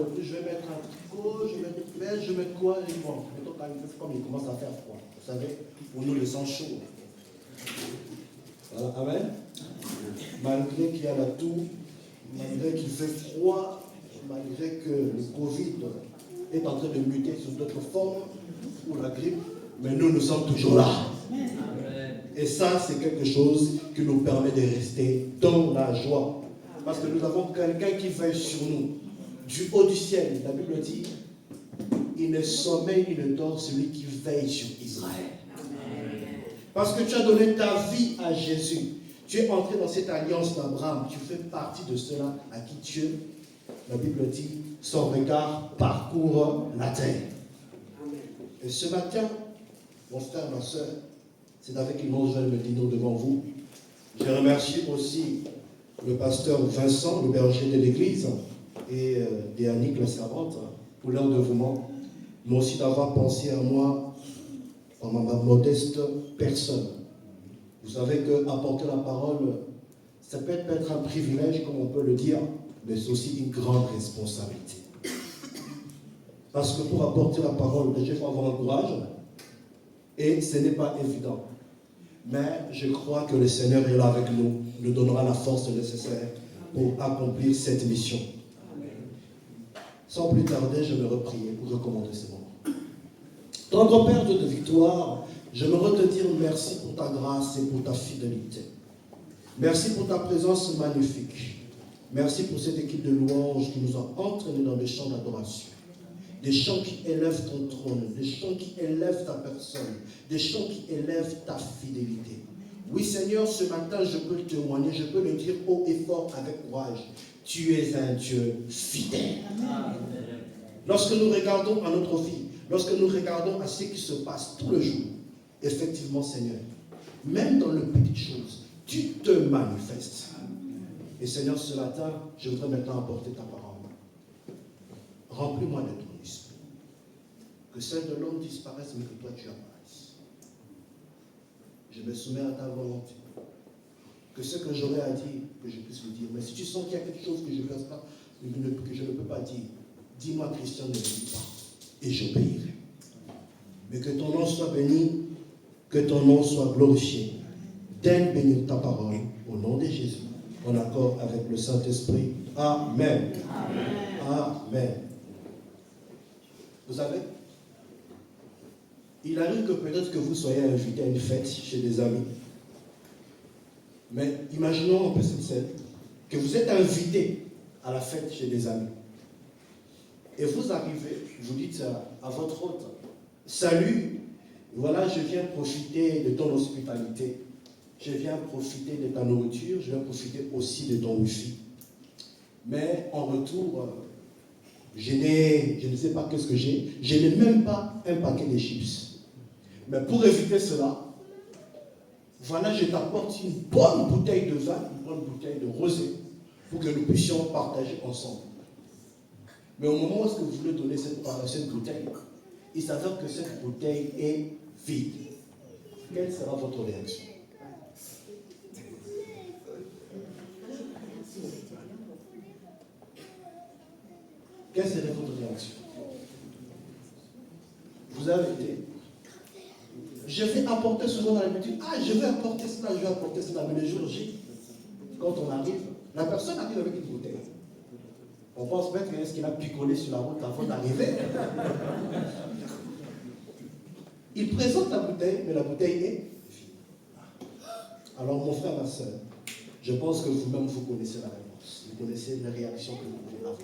plus, je vais mettre un tricot, je vais mettre une veste, je vais mettre quoi? Et bon, plutôt quand il commence à faire froid. Vous savez, pour nous, le sang chaud. Voilà, amen. Malgré qu'il y a la toux, malgré qu'il fait froid, malgré que le Covid est en train de muter sur d'autres formes, ou la grippe, mais nous sommes toujours là. Et ça, c'est quelque chose qui nous permet de rester dans la joie. Parce que nous avons quelqu'un qui veille sur nous. Du haut du ciel, la Bible dit, il ne sommeille ni ne dort celui qui veille sur Israël. Parce que tu as donné ta vie à Jésus. Tu es entré dans cette alliance d'Abraham. Tu fais partie de ceux-là à qui Dieu, la Bible dit, son regard parcourt la terre. Et ce matin, mon frère, ma soeur, c'est avec immense joie de me dire devant vous. Je remercie aussi le pasteur Vincent, le berger de l'église, et Annick, la servante, pour leur dévouement, mais aussi d'avoir pensé à moi en ma modeste personne. Vous savez qu'apporter la parole, ça peut être un privilège, comme on peut le dire, mais c'est aussi une grande responsabilité. Parce que pour apporter la parole, il faut avoir un courage, et ce n'est pas évident. Mais je crois que le Seigneur est là avec nous, nous donnera la force nécessaire pour accomplir cette mission. Sans plus tarder, je me reprier pour recommander ce moment. Ton grand-père de victoire, j'aimerais te dire merci pour ta grâce et pour ta fidélité. Merci pour ta présence magnifique. Merci pour cette équipe de louanges qui nous a entraînés dans des chants d'adoration. Des chants qui élèvent ton trône, des chants qui élèvent ta personne, des chants qui élèvent ta fidélité. Oui Seigneur, ce matin je peux le témoigner, je peux le dire haut et fort avec courage. Tu es un Dieu fidèle. Amen. Lorsque nous regardons à notre vie, lorsque nous regardons à ce qui se passe tout le jour, effectivement Seigneur, même dans les petites choses, tu te manifestes. Et Seigneur, ce matin, je voudrais maintenant apporter ta parole. Remplis-moi de ton esprit. Que celle de l'homme disparaisse, mais que toi tu apparaisses. Je me soumets à ta volonté. Que ce que j'aurai à dire, que je puisse le dire. Mais si tu sens qu'il y a quelque chose que je ne peux pas, que je ne peux pas dire, dis-moi, Christian, ne le dis pas. Et j'obéirai. Mais que ton nom soit béni, que ton nom soit glorifié. Daigne bénir ta parole, au nom de Jésus, en accord avec le Saint-Esprit. Amen. Amen. Amen. Vous savez, il arrive que peut-être que vous soyez invité à une fête chez des amis. Mais imaginons un peu cette scène, que vous êtes invité à la fête chez des amis. Et vous arrivez, vous dites à votre hôte, salut, voilà, je viens profiter de ton hospitalité. Je viens profiter de ta nourriture, je viens profiter aussi de ton wifi. Mais en retour, je ne sais pas qu'est-ce que j'ai. Je n'ai même pas un paquet de chips. Mais pour éviter cela, voilà, je t'apporte une bonne bouteille de vin, une bonne bouteille de rosé, pour que nous puissions partager ensemble. Mais au moment où est-ce que vous voulez donner cette bouteille, il s'avère que cette bouteille est vide. Quelle sera votre réaction? Quelle serait votre réaction? Vous avez été. Je vais apporter souvent dans l'habitude. Ah, je vais apporter cela, je vais apporter cela. Mais le jour J, quand on arrive, la personne arrive avec une bouteille. On pense peut-être qu'est-ce qu'il a picolé sur la route avant d'arriver. Il présente la bouteille, mais la bouteille est vide. Alors, mon frère, ma soeur, je pense que vous-même, vous connaissez la réponse. Vous connaissez les réactions que vous pouvez avoir.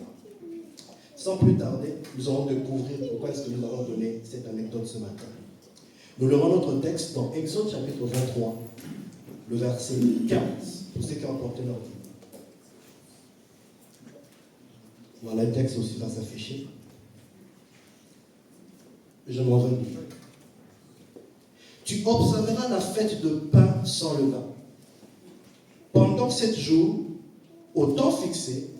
Sans plus tarder, nous allons découvrir pourquoi est-ce que nous avons donné cette anecdote ce matin. Nous lirons notre texte dans Exode chapitre 23, le verset 15, pour ceux qui ont emporté leur vie. Voilà, le texte aussi va s'afficher. Je m'en vais lire. Tu observeras la fête de pain sans levain. Pendant 7 jours, au temps fixé,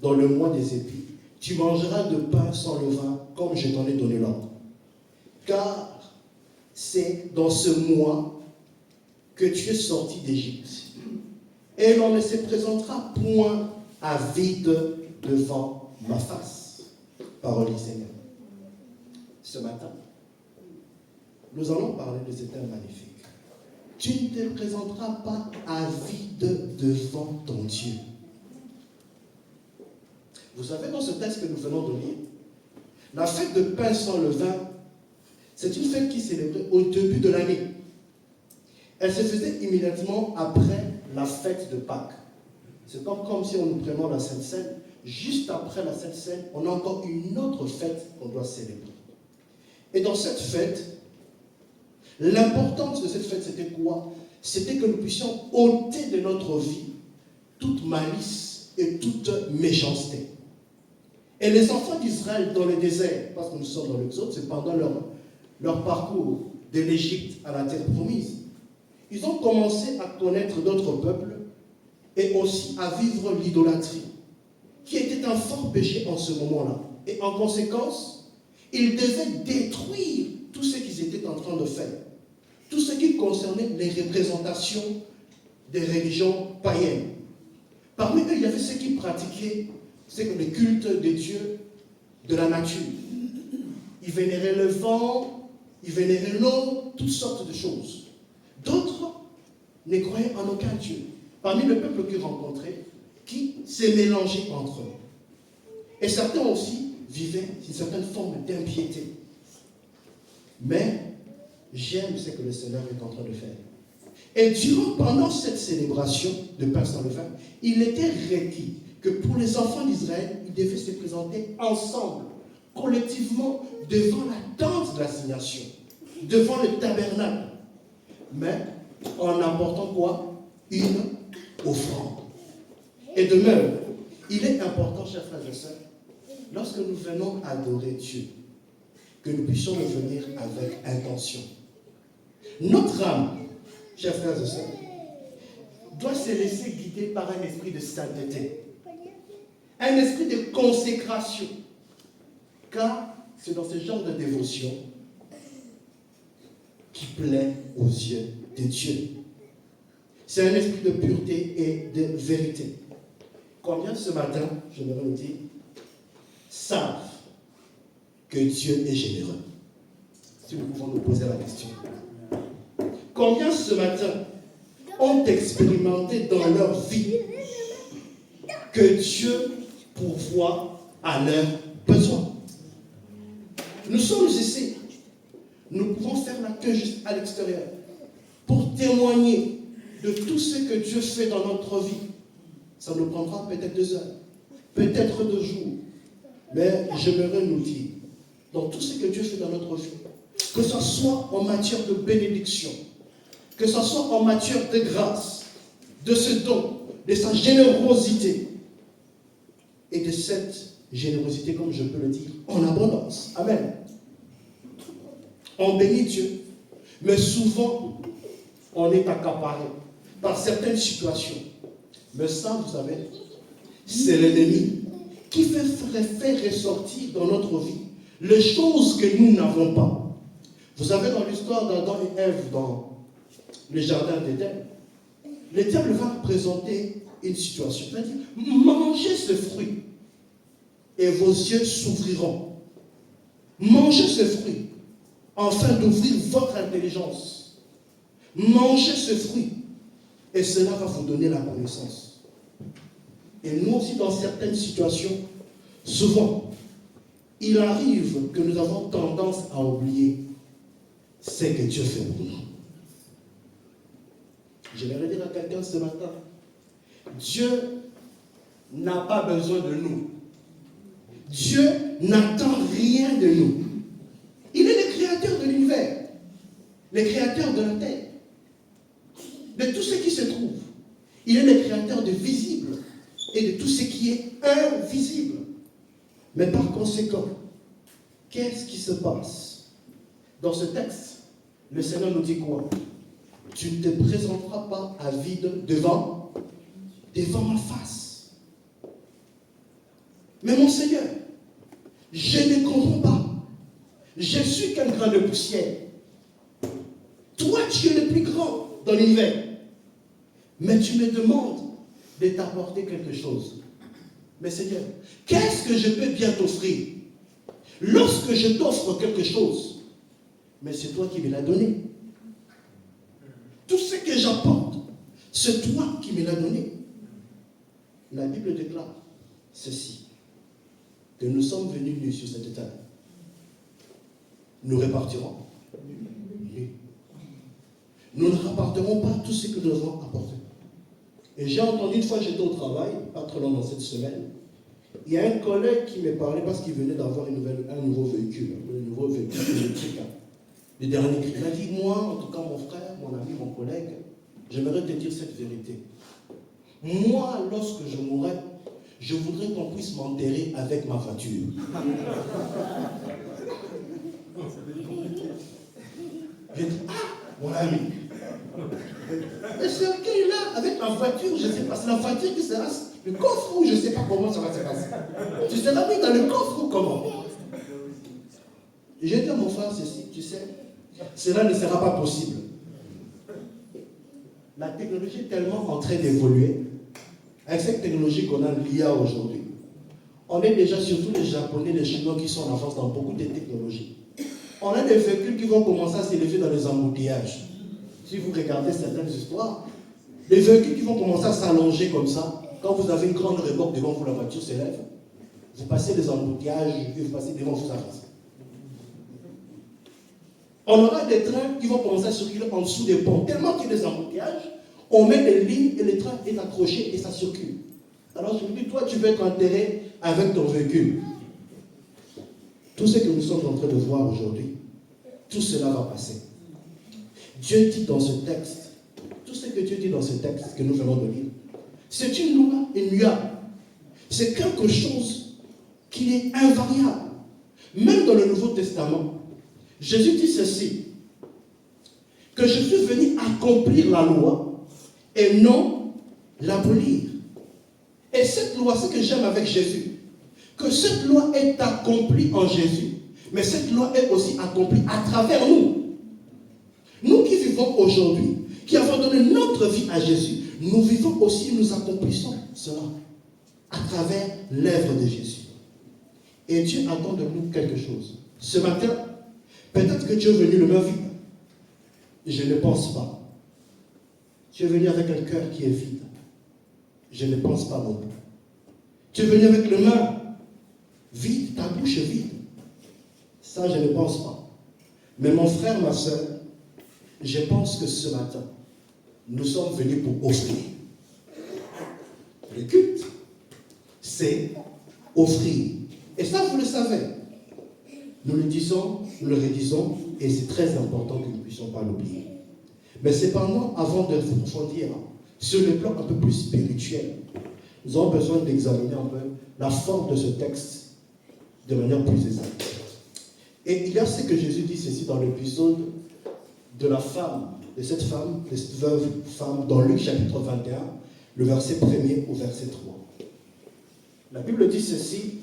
dans le mois des épis, tu mangeras de pain sans levain, comme je t'en ai donné l'ordre. Car c'est dans ce mois que tu es sorti d'Égypte. Et l'on ne se présentera point à vide devant ma face. parole du Seigneur. Ce matin, nous allons parler de ce thème magnifique. Tu ne te présenteras pas avide devant ton Dieu. Vous savez, dans ce texte que nous venons de lire, la fête de pain sans levain, c'est une fête qui célébrait au début de l'année. Elle se faisait immédiatement après la fête de Pâques. C'est comme si on nous prenait la Sainte Seine. Juste après la Sainte Seine, on a encore une autre fête qu'on doit célébrer. Et dans cette fête, l'importance de cette fête, c'était quoi? C'était que nous puissions ôter de notre vie toute malice et toute méchanceté. Et les enfants d'Israël dans le désert, parce que nous sommes dans l'Exode, c'est pendant leur parcours de l'Égypte à la terre promise, ils ont commencé à connaître d'autres peuples et aussi à vivre l'idolâtrie, qui était un fort péché en ce moment-là. Et en conséquence, ils devaient détruire tout ce qu'ils étaient en train de faire. Tout ce qui concernait les représentations des religions païennes. Parmi eux, il y avait ceux qui pratiquaient les cultes des dieux de la nature. Ils vénéraient le vent, ils vénéraient l'eau, toutes sortes de choses. D'autres ne croyaient en aucun Dieu. Parmi le peuple qu'ils rencontraient, qui s'est mélangé entre eux. Et certains aussi vivaient une certaine forme d'impiété. Mais j'aime ce que le Seigneur est en train de faire. Et pendant cette célébration de pain sans levain, il était requis que pour les enfants d'Israël, ils devaient se présenter ensemble, collectivement, devant la tente de l'assignation, devant le tabernacle. Mais en apportant quoi? Une offrande. Et de même, il est important, chers frères et sœurs, lorsque nous venons adorer Dieu, que nous puissions le venir avec intention. Notre âme, chers frères et sœurs, doit se laisser guider par un esprit de sainteté, un esprit de consécration, car c'est dans ce genre de dévotion qui plaît aux yeux de Dieu. C'est un esprit de pureté et de vérité. Combien ce matin, je me le dire, savent que Dieu est généreux? Si nous pouvons nous poser la question. Combien ce matin ont expérimenté dans leur vie que Dieu pourvoit à leurs besoins? Nous sommes ici. Nous pouvons faire la queue juste à l'extérieur pour témoigner de tout ce que Dieu fait dans notre vie. Ça nous prendra peut-être 2 heures, peut-être 2 jours. Mais j'aimerais nous dire, dans tout ce que Dieu fait dans notre vie, que ce soit en matière de bénédiction, que ce soit en matière de grâce, de ce don, de sa générosité, et de cette générosité, comme je peux le dire, en abondance. Amen. On bénit Dieu, mais souvent, on est accaparé par certaines situations. Mais ça, vous savez, c'est l'ennemi qui fait ressortir dans notre vie les choses que nous n'avons pas. Vous savez, dans l'histoire d'Adam et Ève, dans le jardin d'Éden, le diable va présenter une situation. Il va dire, mangez ce fruit et vos yeux s'ouvriront. Mangez ce fruit afin d'ouvrir votre intelligence. Mangez ce fruit et cela va vous donner la connaissance. Et nous aussi, dans certaines situations, souvent, il arrive que nous avons tendance à oublier ce que Dieu fait pour nous. Je vais dire à quelqu'un ce matin, Dieu n'a pas besoin de nous. Dieu n'attend rien de nous. Il est le créateur de l'univers, le créateur de la terre, de tout ce qui se trouve. Il est le créateur de visible et de tout ce qui est invisible. Mais par conséquent, qu'est-ce qui se passe? Dans ce texte, le Seigneur nous dit quoi? Tu ne te présenteras pas à vide devant ma face. Mais mon Seigneur, je ne comprends pas. Je suis qu'un grain de poussière. Toi, tu es le plus grand dans l'univers. Mais tu me demandes de t'apporter quelque chose. Mais Seigneur, qu'est-ce que je peux bien t'offrir? Lorsque je t'offre quelque chose, mais c'est toi qui me l'as donné. Tout ce que j'apporte, c'est toi qui me l'as donné. La Bible déclare ceci, que nous sommes venus nus sur cette table. Nous repartirons nus. Nous ne rapporterons pas tout ce que nous avons apporté. Et j'ai entendu une fois, j'étais au travail, pas trop long dans cette semaine, il y a un collègue qui me parlait parce qu'il venait d'avoir un nouveau véhicule électrique. Le dernier cri. Il a dit, moi, en tout cas mon frère, mon ami, mon collègue, j'aimerais te dire cette vérité. Moi, lorsque je mourrai, je voudrais qu'on puisse m'enterrer avec ma voiture. J'ai dit, ah, mon ami. Et c'est ok là, avec ma voiture, je ne sais pas, c'est la voiture qui sera le coffre ou je ne sais pas comment ça va se passer. Tu seras mis dans le coffre ou comment? J'ai dit à mon frère ceci, tu sais, cela ne sera pas possible. La technologie est tellement en train d'évoluer. Avec cette technologie qu'on a l'IA aujourd'hui, on est déjà, surtout les Japonais, les Chinois qui sont en avance dans beaucoup de technologies. On a des véhicules qui vont commencer à s'élever dans les embouteillages. Si vous regardez certaines histoires, les véhicules qui vont commencer à s'allonger comme ça, quand vous avez une grande remorque devant vous, la voiture s'élève, vous passez les embouteillages et vous passez devant, vous avancez. On aura des trains qui vont commencer à circuler en dessous des ponts. Tellement qu'il y a des embouteillages, on met des lignes et le train est accroché et ça circule. Alors je me dis, toi tu veux être enterré avec ton véhicule. Tout ce que nous sommes en train de voir aujourd'hui, tout cela va passer. Dieu dit dans ce texte, tout ce que Dieu dit dans ce texte que nous venons de lire, c'est une loi immuable. C'est quelque chose qui est invariable. Même dans le Nouveau Testament, Jésus dit ceci, que je suis venu accomplir la loi et non l'abolir. Et cette loi, ce que j'aime avec Jésus, que cette loi est accomplie en Jésus, mais cette loi est aussi accomplie à travers nous. Nous qui vivons aujourd'hui, qui avons donné notre vie à Jésus, nous vivons aussi, nous accomplissons cela à travers l'œuvre de Jésus. Et Dieu attend de nous quelque chose. Ce matin, peut-être que tu es venu le main vide. Je ne pense pas. Tu es venu avec un cœur qui est vide. Je ne pense pas non plus. Tu es venu avec le main vide, ta bouche vide. Ça, je ne pense pas. Mais mon frère, ma soeur, je pense que ce matin, nous sommes venus pour offrir. Le culte, c'est offrir. Et ça, vous le savez. Nous le disons, nous le redisons, et c'est très important que nous ne puissions pas l'oublier. Mais cependant, avant de approfondir sur le plan un peu plus spirituel, nous avons besoin d'examiner un peu la forme de ce texte de manière plus exacte. Et il y a ce que Jésus dit ceci dans l'épisode de la femme, de cette femme, de cette veuve femme, dans Luc chapitre 21, le verset 1er au verset 3. La Bible dit ceci,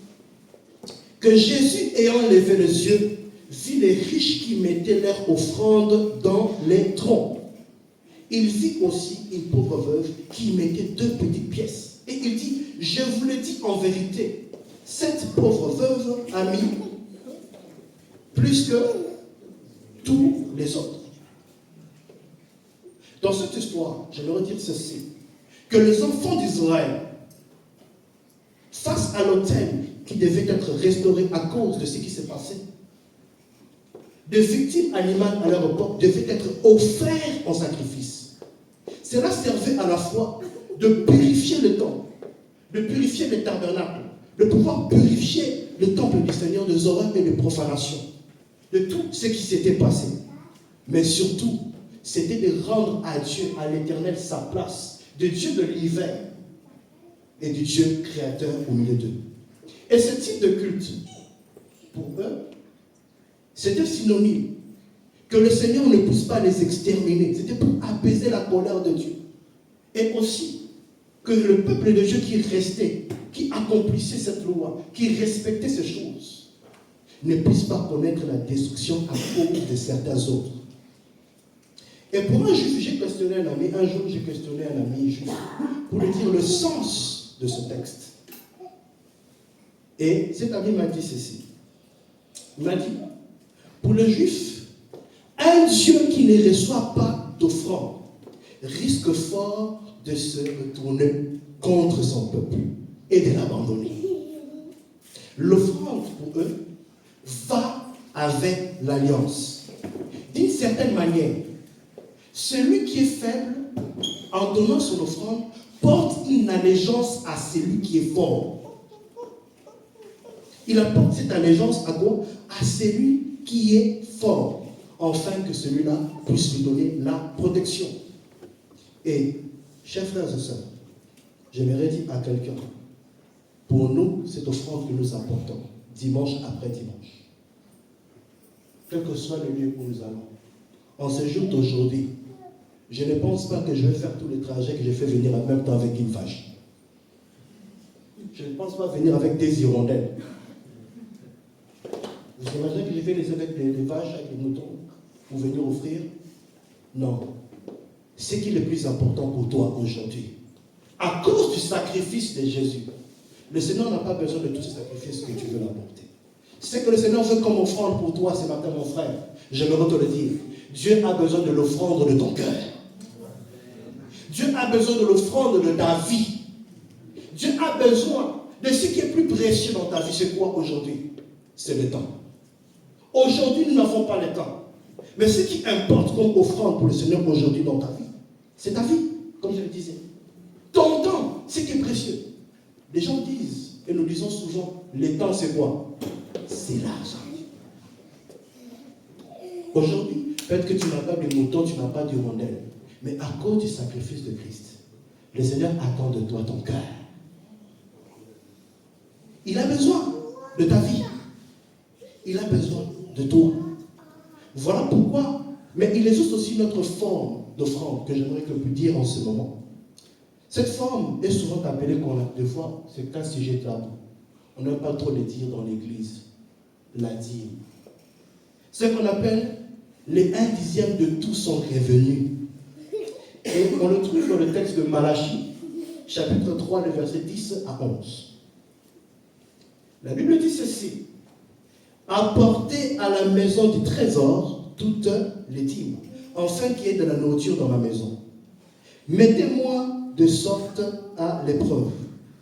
que Jésus, ayant levé les yeux, vit les riches qui mettaient leur offrande dans les troncs. Il vit aussi une pauvre veuve qui mettait 2 petites pièces. Et il dit, je vous le dis en vérité, cette pauvre veuve a mis plus que tous les autres. Dans cette histoire, j'aimerais dire ceci, que les enfants d'Israël, face à l'autel qui devait être restauré à cause de ce qui s'est passé, des victimes animales à leur époque devaient être offertes en sacrifice. Cela servait à la fois de purifier le temple, de purifier le tabernacle, de pouvoir purifier le temple du Seigneur des horreurs et de profanation, de tout ce qui s'était passé. Mais surtout, c'était de rendre à Dieu, à l'Éternel, sa place, de Dieu de l'hiver et du Dieu créateur au milieu d'eux. Et ce type de culte, pour eux, c'était synonyme que le Seigneur ne puisse pas les exterminer. C'était pour apaiser la colère de Dieu. Et aussi que le peuple de Dieu qui restait, qui accomplissait cette loi, qui respectait ces choses, ne puisse pas connaître la destruction à cause de certains autres. Et pour un juif, j'ai questionné un ami, un jour j'ai questionné un ami juif pour lui dire le sens de ce texte. Et cet ami m'a dit ceci. Il m'a dit, pour le juif, un Dieu qui ne reçoit pas d'offrande risque fort de se retourner contre son peuple et de l'abandonner. L'offrande pour eux va avec l'alliance. D'une certaine manière, celui qui est faible, en donnant son offrande, porte une allégeance à celui qui est fort. Il apporte cette allégeance à quoi? À celui qui est fort, afin que celui-là puisse lui donner la protection. Et, chers frères et sœurs, j'aimerais dire à quelqu'un, pour nous, cette offrande que nous apportons, dimanche après dimanche, quel que soit le lieu où nous allons, en ce jour d'aujourd'hui, je ne pense pas que je vais faire tous les trajets que j'ai fait venir en même temps avec une vache. Je ne pense pas venir avec des hirondelles. Vous imaginez que j'ai fait les avec des vaches, avec des moutons, pour venir offrir? Non. Ce qui est le plus important pour toi aujourd'hui, à cause du sacrifice de Jésus, le Seigneur n'a pas besoin de tous ces sacrifices que tu veux l'apporter. Ce que le Seigneur veut comme offrande pour toi ce matin, mon frère, j'aimerais te le dire. Dieu a besoin de l'offrande de ton cœur. Dieu a besoin de l'offrande de ta vie. Dieu a besoin de ce qui est plus précieux dans ta vie. C'est quoi aujourd'hui? C'est le temps. Aujourd'hui, nous n'avons pas le temps. Mais ce qui importe comme offrande pour le Seigneur aujourd'hui dans ta vie, c'est ta vie, comme je le disais. Ton temps, ce qui est précieux. Les gens disent, et nous disons souvent, le temps c'est quoi? C'est l'argent. Aujourd'hui, peut-être que tu n'as pas de moutons, tu n'as pas de rondelles. Mais à cause du sacrifice de Christ, le Seigneur attend de toi ton cœur. Il a besoin de ta vie. Il a besoin de toi. Voilà pourquoi. Mais il existe aussi notre forme d'offrande que j'aimerais que vous dire en ce moment. Cette forme est souvent appelée, des fois, c'est un sujet tabou. On n'aime pas trop le dire dans l'église. La dîme. C'est ce qu'on appelle les 1/10 de tout son revenu. Et on le trouve dans le texte de Malachie, chapitre 3, le verset 10 à 11. La Bible dit ceci: apportez à la maison du trésor toutes les dîmes, afin qu'il y ait de la nourriture dans ma maison. Mettez-moi de sorte à l'épreuve,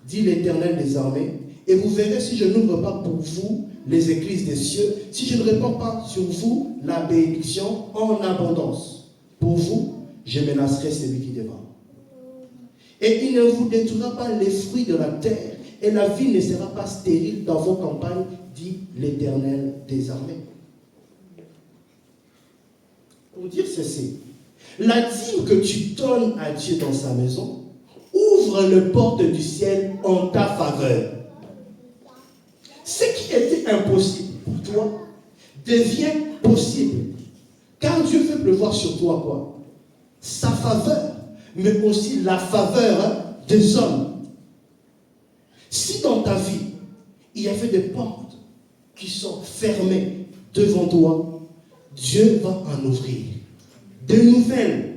dit l'Éternel des armées, et vous verrez si je n'ouvre pas pour vous les écluses des cieux, si je ne répands pas sur vous la bénédiction en abondance. Pour vous, je menacerai celui qui dévore. Et il ne vous détruira pas les fruits de la terre, et la vie ne sera pas stérile dans vos campagnes, dit l'Éternel des armées. Pour dire ceci, la dîme que tu donnes à Dieu dans sa maison ouvre les portes du ciel en ta faveur. Ce qui était impossible pour toi devient possible. Car Dieu fait pleuvoir sur toi quoi? Sa faveur, mais aussi la faveur des hommes. Si dans ta vie, il y avait des portes qui sont fermées devant toi, Dieu va en ouvrir de nouvelles,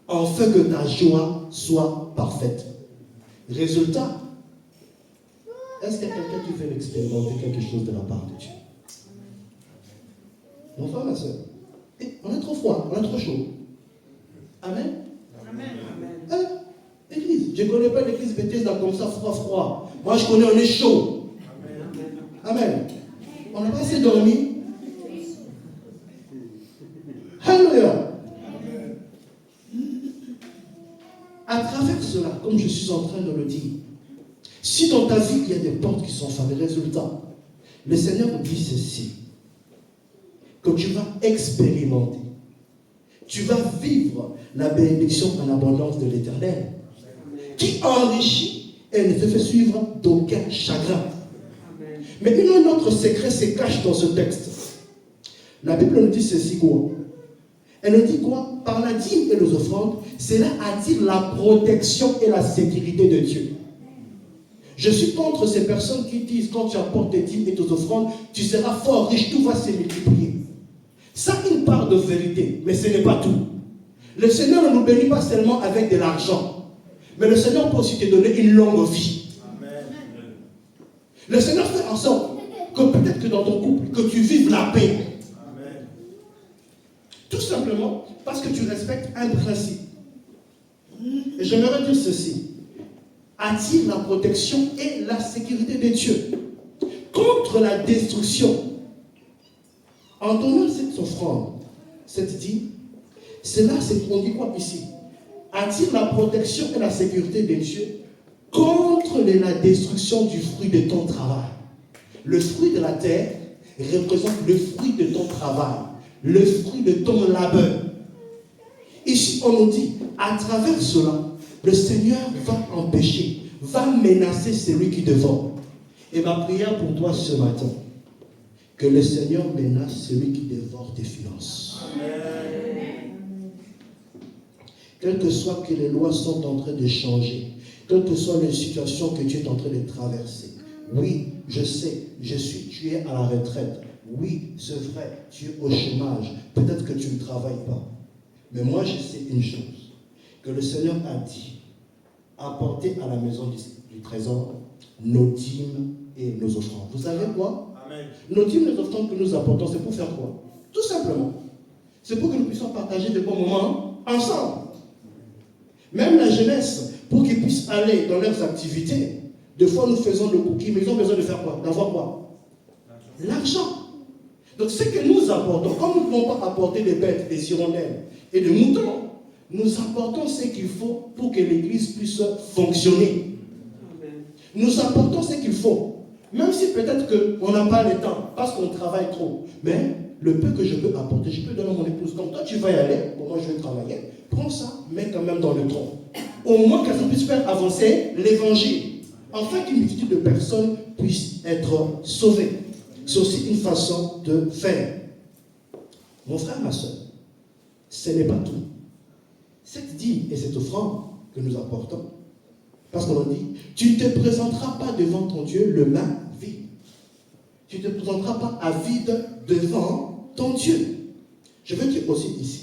afin que ta joie soit parfaite. Résultat, est-ce qu'il y a quelqu'un qui veut expérimenter quelque chose de la part de Dieu? Mon frère, ma soeur, on est trop froid, on est trop chaud. Amen. Amen. Église, je ne connais pas l'église Bethesda comme ça, froid. Moi, je connais, on est chaud. Amen. On n'a pas assez dormi. Alléluia. À travers cela, comme je suis en train de le dire, si dans ta vie, il y a des portes qui sont fermées, résultat, le Seigneur nous dit ceci, que tu vas expérimenter, tu vas vivre la bénédiction en abondance de l'Éternel, qui enrichit et ne te fait suivre d'aucun chagrin. Mais un autre secret se cache dans ce texte. La Bible nous dit ceci quoi? Elle nous dit quoi? Par la dîme et les offrandes, cela attire la protection et la sécurité de Dieu. Je suis contre ces personnes qui disent quand tu apportes tes dîmes et tes offrandes, tu seras fort, riche, tout va se multiplier. Ça, une part de vérité, mais ce n'est pas tout. Le Seigneur ne nous bénit pas seulement avec de l'argent, mais le Seigneur peut aussi te donner une longue vie. Amen. Le Seigneur fait en sorte que peut-être que dans ton couple, que tu vives la paix. Amen. Tout simplement parce que tu respectes un principe. Et j'aimerais dire ceci. Attire la protection et la sécurité de Dieu contre la destruction. En donnant cette offrande, cette dîme, cela, c'est qu'on dit quoi ici? Attire la protection et la sécurité de Dieu contre la destruction du fruit de ton travail. Le fruit de la terre représente le fruit de ton travail, le fruit de ton labeur. Ici, on nous dit, à travers cela, le Seigneur va empêcher, va menacer celui qui dévore. Et ma prière pour toi ce matin, que le Seigneur menace celui qui dévore tes finances. Amen. Quelles que soient que les lois sont en train de changer, quelles que soient les situations que tu es en train de traverser. Oui, je sais, tu es à la retraite. Oui, c'est vrai, tu es au chômage. Peut-être que tu ne travailles pas. Mais moi, je sais une chose, que le Seigneur a dit, apportez à la maison du trésor nos dîmes et nos offrandes. Vous savez quoi? Amen. Nos dîmes et nos offrandes que nous apportons, c'est pour faire quoi? Tout simplement. C'est pour que nous puissions partager de bons moments ensemble. Même la jeunesse, pour qu'ils puissent aller dans leurs activités, des fois nous faisons le cookie, mais ils ont besoin de faire quoi? D'avoir quoi? L'argent. Donc ce que nous apportons, comme nous ne pouvons pas apporter des bêtes, des hirondelles et des moutons, nous apportons ce qu'il faut pour que l'Église puisse fonctionner. Nous apportons ce qu'il faut. Même si peut-être qu'on n'a pas le temps, parce qu'on travaille trop. Mais le peu que je peux apporter, je peux donner à mon épouse. Comme toi, tu vas y aller, moi je vais travailler. Prends ça, mets quand même dans le tronc. Au moins que ça puisse faire avancer l'évangile. Afin qu'une multitude de personnes puissent être sauvées. C'est aussi une façon de faire. Mon frère, ma soeur, ce n'est pas tout. Cette dîme et cette offrande que nous apportons, parce qu'on dit, tu ne te présenteras pas devant ton Dieu le main vide. Tu ne te présenteras pas à vide devant ton Dieu. Je veux dire aussi ici,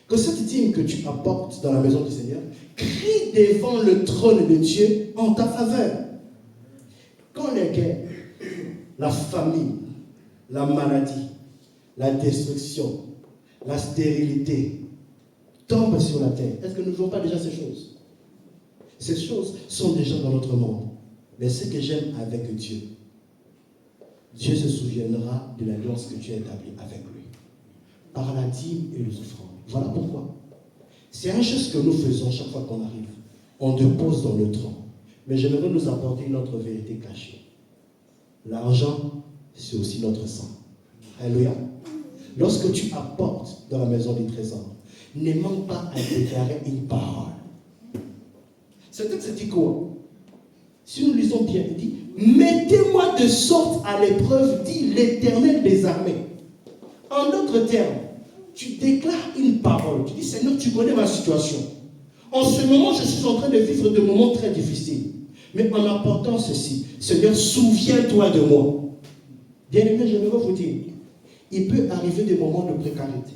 que cette dîme que tu apportes dans la maison du Seigneur, crie devant le trône de Dieu en ta faveur. Quand les guerres, la famine, la maladie, la destruction, la stérilité tombent sur la terre, est-ce que nous ne voyons pas déjà ces choses? Ces choses sont déjà dans notre monde. Mais ce que j'aime avec Dieu, Dieu se souviendra de l'alliance que Dieu a établie avec lui. Par la dîme et les offrandes. Voilà pourquoi. C'est une chose que nous faisons chaque fois qu'on arrive. On dépose dans le tronc. Mais j'aimerais nous apporter une autre vérité cachée. L'argent, c'est aussi notre sang. Alléluia. Lorsque tu apportes dans la maison du trésor, ne manque pas à déclarer une parole. Ce texte dit quoi? Si nous lisons bien, il dit, mettez-moi de sorte à l'épreuve, dit l'Éternel des armées. En d'autres termes, tu déclares une parole. Tu dis, Seigneur, tu connais ma situation. En ce moment, je suis en train de vivre des moments très difficiles. Mais en apportant ceci, Seigneur, souviens-toi de moi. Bien-aimé, je vais vous dire, il peut arriver des moments de précarité,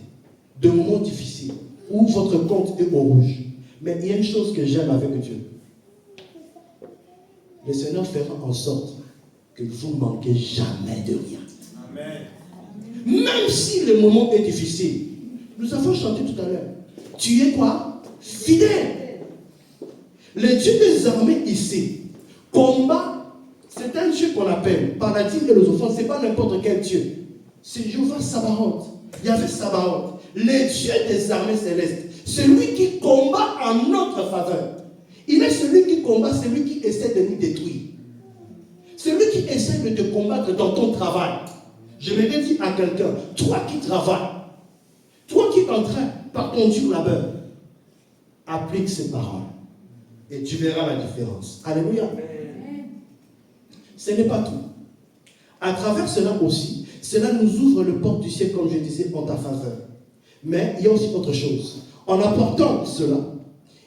des moments difficiles, où votre compte est au rouge. Mais il y a une chose que j'aime avec Dieu. Le Seigneur fera en sorte que vous ne manquez jamais de rien. Amen. Même si le moment est difficile. Nous avons chanté tout à l'heure. Tu es quoi? Fidèle. Le Dieu des armées ici combat. C'est un Dieu qu'on appelle par la dîme et les offrandes. Ce n'est pas n'importe quel Dieu. C'est Jéhovah Sabaoth. Yahvé Sabaoth. Le Dieu des armées célestes. Celui qui combat en notre faveur. Il est celui qui combat, celui qui essaie de nous détruire. Celui qui essaie de te combattre dans ton travail. Je vais dire à quelqu'un, toi qui travailles, toi qui es en train, par ton dur labeur, applique ces paroles. Et tu verras la différence. Alléluia. Ce n'est pas tout. À travers cela aussi, cela nous ouvre le porte du ciel, comme je disais, en ta faveur. Mais il y a aussi autre chose. En apportant cela,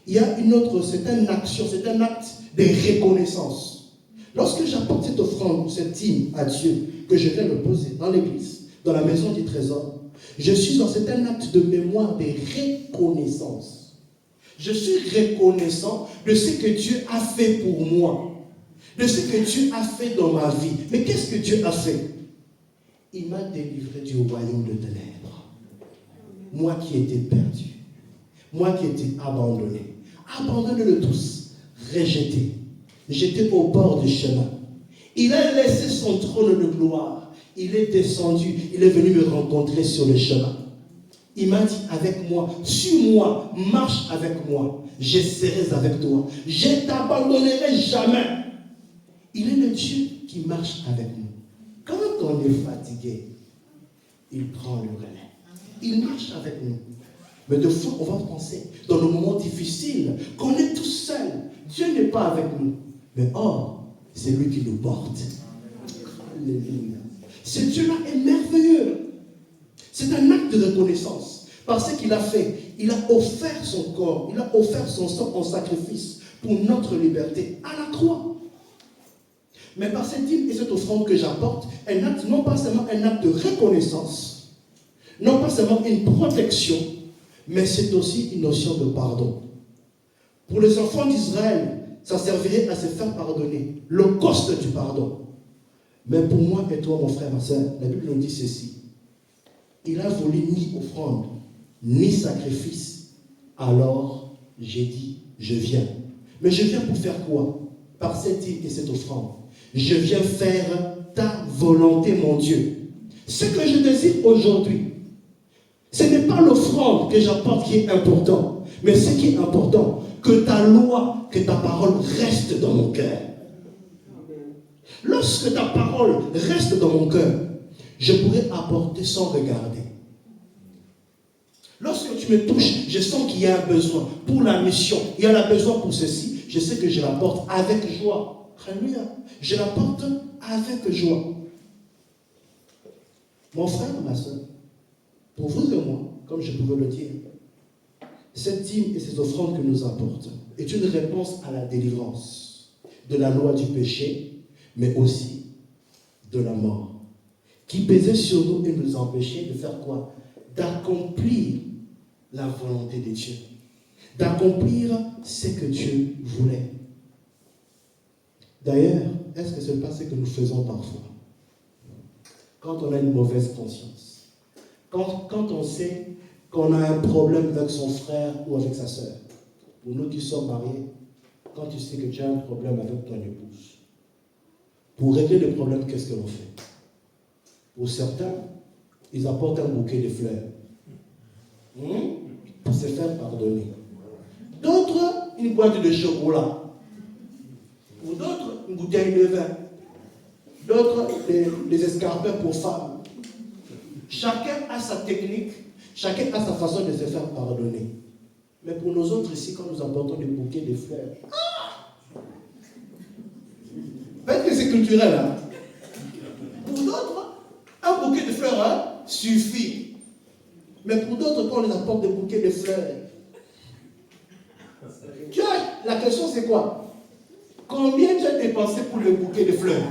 il y a une autre, c'est une action, c'est un acte de reconnaissance. Lorsque j'apporte cette offrande, cette dîme à Dieu, que je vais me poser dans l'église, dans la maison du trésor, je suis dans cet acte de mémoire, de reconnaissance. Je suis reconnaissant de ce que Dieu a fait pour moi, de ce que Dieu a fait dans ma vie. Mais qu'est-ce que Dieu a fait? il m'a délivré du royaume de ténèbres. Moi qui étais perdu, moi qui étais abandonné de tous, rejeté. J'étais au bord du chemin. Il a laissé son trône de gloire. Il est descendu, il est venu me rencontrer sur le chemin. Il m'a dit avec moi, suis-moi, marche avec moi, je serai avec toi, je ne t'abandonnerai jamais. Il est le Dieu qui marche avec nous. Quand on est fatigué, il prend le relais. Il marche avec nous. Mais de fois, on va penser, dans le moment difficile, qu'on est tout seul. Dieu n'est pas avec nous. Mais or, c'est lui qui nous porte. Alléluia. Ce Dieu-là est merveilleux. C'est un acte de reconnaissance. Parce qu'il a fait, il a offert son corps, il a offert son sang en sacrifice pour notre liberté à la croix. Mais par cette dîme et cette offrande que j'apporte, un acte, non pas seulement un acte de reconnaissance, non pas seulement une protection, mais c'est aussi une notion de pardon. Pour les enfants d'Israël, ça servirait à se faire pardonner, le coste du pardon. Mais pour moi et toi, mon frère, ma soeur, la Bible nous dit ceci. Il a voulu ni offrande, ni sacrifice. Alors, j'ai dit, je viens. Mais je viens pour faire quoi? Par cette dîme et cette offrande. Je viens faire ta volonté, mon Dieu. Ce que je désire aujourd'hui, ce n'est pas l'offrande que j'apporte qui est important, mais ce qui est important, que ta loi, que ta parole reste dans mon cœur. Lorsque ta parole reste dans mon cœur, je pourrai apporter sans regarder. Lorsque tu me touches, je sens qu'il y a un besoin pour la mission, il y a un besoin pour ceci, je sais que je l'apporte avec joie. Alléluia. Je l'apporte avec joie. Mon frère, ma soeur, pour vous et moi, comme je pouvais le dire, cette dîme et ces offrandes que nous apportons est une réponse à la délivrance de la loi du péché, mais aussi de la mort, qui pesait sur nous et nous empêchait de faire quoi? D'accomplir la volonté de Dieu, d'accomplir ce que Dieu voulait. D'ailleurs, est-ce que ce n'est pas ce que nous faisons parfois? Quand on a une mauvaise conscience, quand on sait qu'on a un problème avec son frère ou avec sa sœur, pour nous qui sommes mariés, quand tu sais que tu as un problème avec ton épouse, pour régler le problème, qu'est-ce que l'on fait? Pour certains, ils apportent un bouquet de fleurs pour se faire pardonner. D'autres, une boîte de chocolat. Pour d'autres, une bouteille de vin. D'autres, des escarpins pour femmes. Chacun a sa technique, chacun a sa façon de se faire pardonner. Mais pour nous autres ici, quand nous apportons des bouquets de fleurs, peut-être que c'est culturel, hein? Pour d'autres, un bouquet de fleurs suffit. Mais pour d'autres, quand on les apporte des bouquets de fleurs, tu vois, la question c'est quoi? Combien tu as dépensé pour le bouquet de fleurs?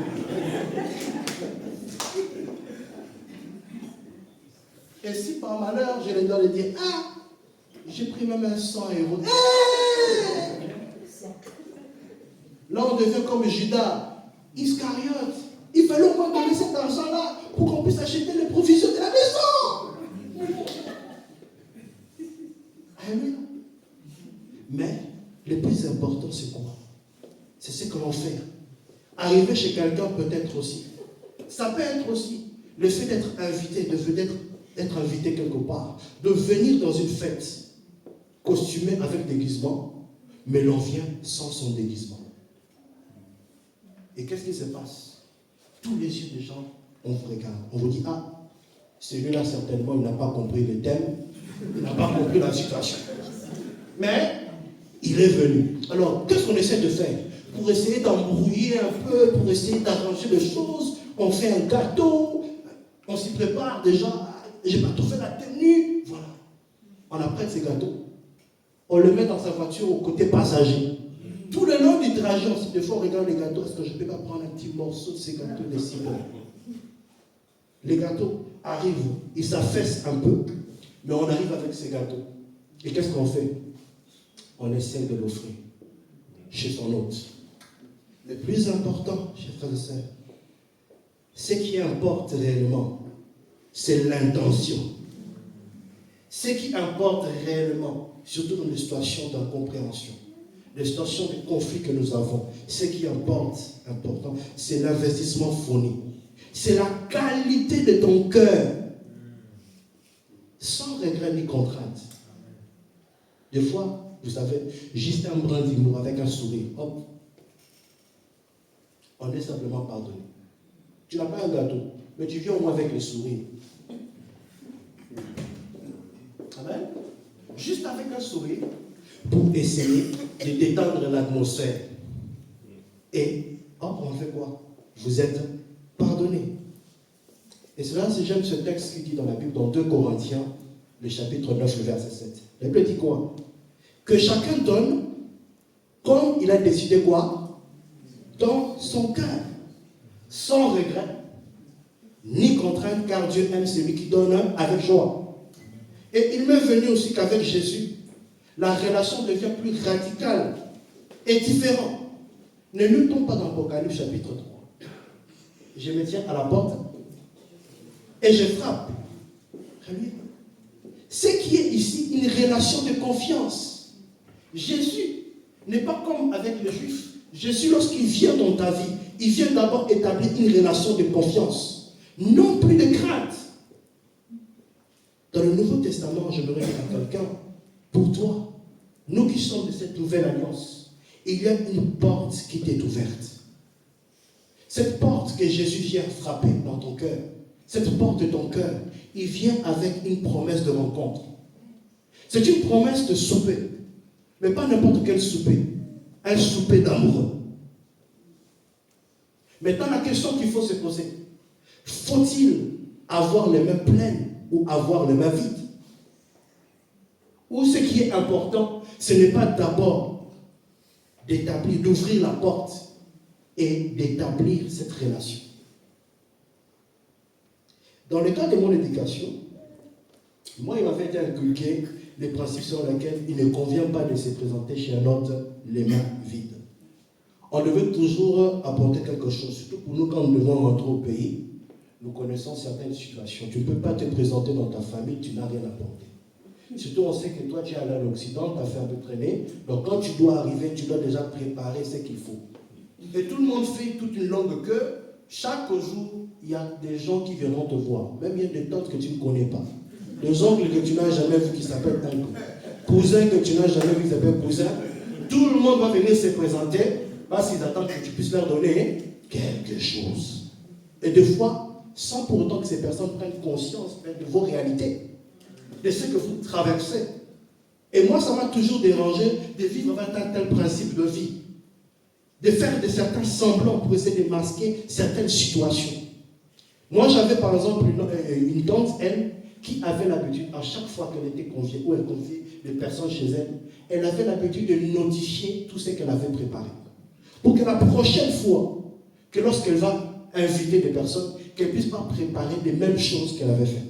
Et si par malheur, je les dois le dire, j'ai pris même un 100 euros. Là, on devient comme Judas, Iscariote. Il fallait au moins donner cet argent-là pour qu'on puisse acheter les provisions de la maison. Alléluia. Mais le plus important, c'est quoi? C'est ce que l'on fait. Arriver chez quelqu'un peut-être aussi. Ça peut être aussi le fait d'être invité, d'être invité quelque part, de venir dans une fête costumé avec déguisement, mais l'on vient sans son déguisement. Et qu'est-ce qui se passe? Tous les yeux des gens, on vous regarde. On vous dit, celui-là certainement, il n'a pas compris le thème, il n'a pas compris la situation. Mais il est venu. Alors, qu'est-ce qu'on essaie de faire? Pour essayer d'embrouiller un peu, pour essayer d'arranger les choses, on fait un gâteau, on s'y prépare déjà, j'ai pas tout fait la tenue, voilà. On apprête ces gâteaux, on le met dans sa voiture au côté passager. Tout le long du trajet, des fois on regarde les gâteaux, est-ce que je ne peux pas prendre un petit morceau de ces gâteaux de citron? Les gâteaux arrivent, ils s'affaissent un peu, mais on arrive avec ces gâteaux. Et qu'est-ce qu'on fait? On essaie de l'offrir chez son hôte. Le plus important, chers frères et sœurs, ce qui importe réellement, c'est l'intention. Ce qui importe réellement, surtout dans les situations d'incompréhension, les situations de conflit que nous avons, ce qui importe, important, c'est l'investissement fourni. C'est la qualité de ton cœur, sans regret ni contrainte. Des fois, vous savez, juste un brin d'humour avec un sourire, hop, on est simplement pardonné. Tu n'as pas un gâteau, mais tu viens au moins avec le sourire. Amen. Juste avec un sourire, pour essayer de détendre l'atmosphère. Et, hop, on fait quoi? Vous êtes pardonné. Et c'est là que j'aime ce texte qui dit dans la Bible, dans 2 Corinthiens, le chapitre 9, le verset 7. La Bible dit quoi? Que chacun donne comme il a décidé quoi? Dans son cœur. Sans regret, ni contrainte, car Dieu aime celui qui donne avec joie. Et il m'est venu aussi qu'avec Jésus, la relation devient plus radicale et différente. Ne luttons pas dans l'Apocalypse chapitre 3. Je me tiens à la porte et je frappe. Ce qui est ici une relation de confiance. Jésus n'est pas comme avec les Juifs. Jésus, lorsqu'il vient dans ta vie, il vient d'abord établir une relation de confiance, non plus de crainte. Dans le Nouveau Testament, je me dire à quelqu'un, pour toi, nous qui sommes de cette nouvelle alliance, il y a une porte qui t'est ouverte. Cette porte que Jésus vient frapper dans ton cœur, cette porte de ton cœur, il vient avec une promesse de rencontre. C'est une promesse de souper, mais pas n'importe quel souper, un souper d'amoureux. Maintenant, la question qu'il faut se poser, faut-il avoir les mains pleines ou avoir les mains vides? Ou ce qui est important, ce n'est pas d'abord d'établir, d'ouvrir la porte et d'établir cette relation. Dans le cas de mon éducation, moi, il m'avait été inculqué les principes sur lesquels il ne convient pas de se présenter chez un autre les mains vides. On devait toujours apporter quelque chose, surtout pour nous quand nous devons rentrer au pays. Nous connaissons certaines situations. Tu ne peux pas te présenter dans ta famille, tu n'as rien apporté. Surtout, on sait que toi, tu es allé à l'Occident, tu as fait un peu traîner. Donc, quand tu dois arriver, tu dois déjà préparer ce qu'il faut. Et tout le monde fait toute une longue queue. Chaque jour, il y a des gens qui viendront te voir. Même il y a des tantes que tu ne connais pas. Des oncles que tu n'as jamais vu qui s'appellent oncle. Cousins que tu n'as jamais vu qui s'appellent cousin. Tout le monde va venir se présenter parce qu'ils attendent que tu puisses leur donner quelque chose. Et des fois, sans pour autant que ces personnes prennent conscience de vos réalités, de ce que vous traversez. Et moi, ça m'a toujours dérangé de vivre avec un tel principe de vie. De faire de certains semblants pour essayer de masquer certaines situations. Moi, j'avais par exemple une tante, elle, qui avait l'habitude, à chaque fois qu'elle était conviée, ou elle conviait des personnes chez elle, elle avait l'habitude de notifier tout ce qu'elle avait préparé. Pour que la prochaine fois, que lorsqu'elle va inviter des personnes, qu'elle ne puisse pas préparer les mêmes choses qu'elle avait fait.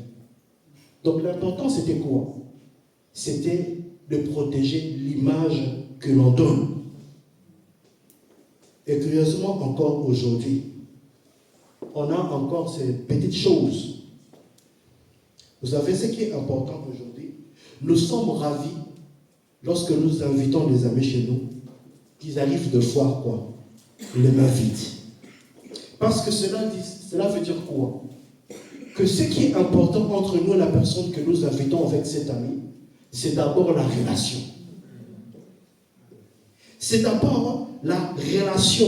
Donc l'important, c'était quoi? C'était de protéger l'image que l'on donne. Et curieusement, encore aujourd'hui, on a encore ces petites choses. Vous savez ce qui est important aujourd'hui? Nous sommes ravis lorsque nous invitons des amis chez nous, qu'ils arrivent de fois quoi? Les mains vides. Parce que cela veut dire quoi? Que ce qui est important entre nous et la personne que nous invitons avec cet ami, c'est d'abord la relation. C'est d'abord la relation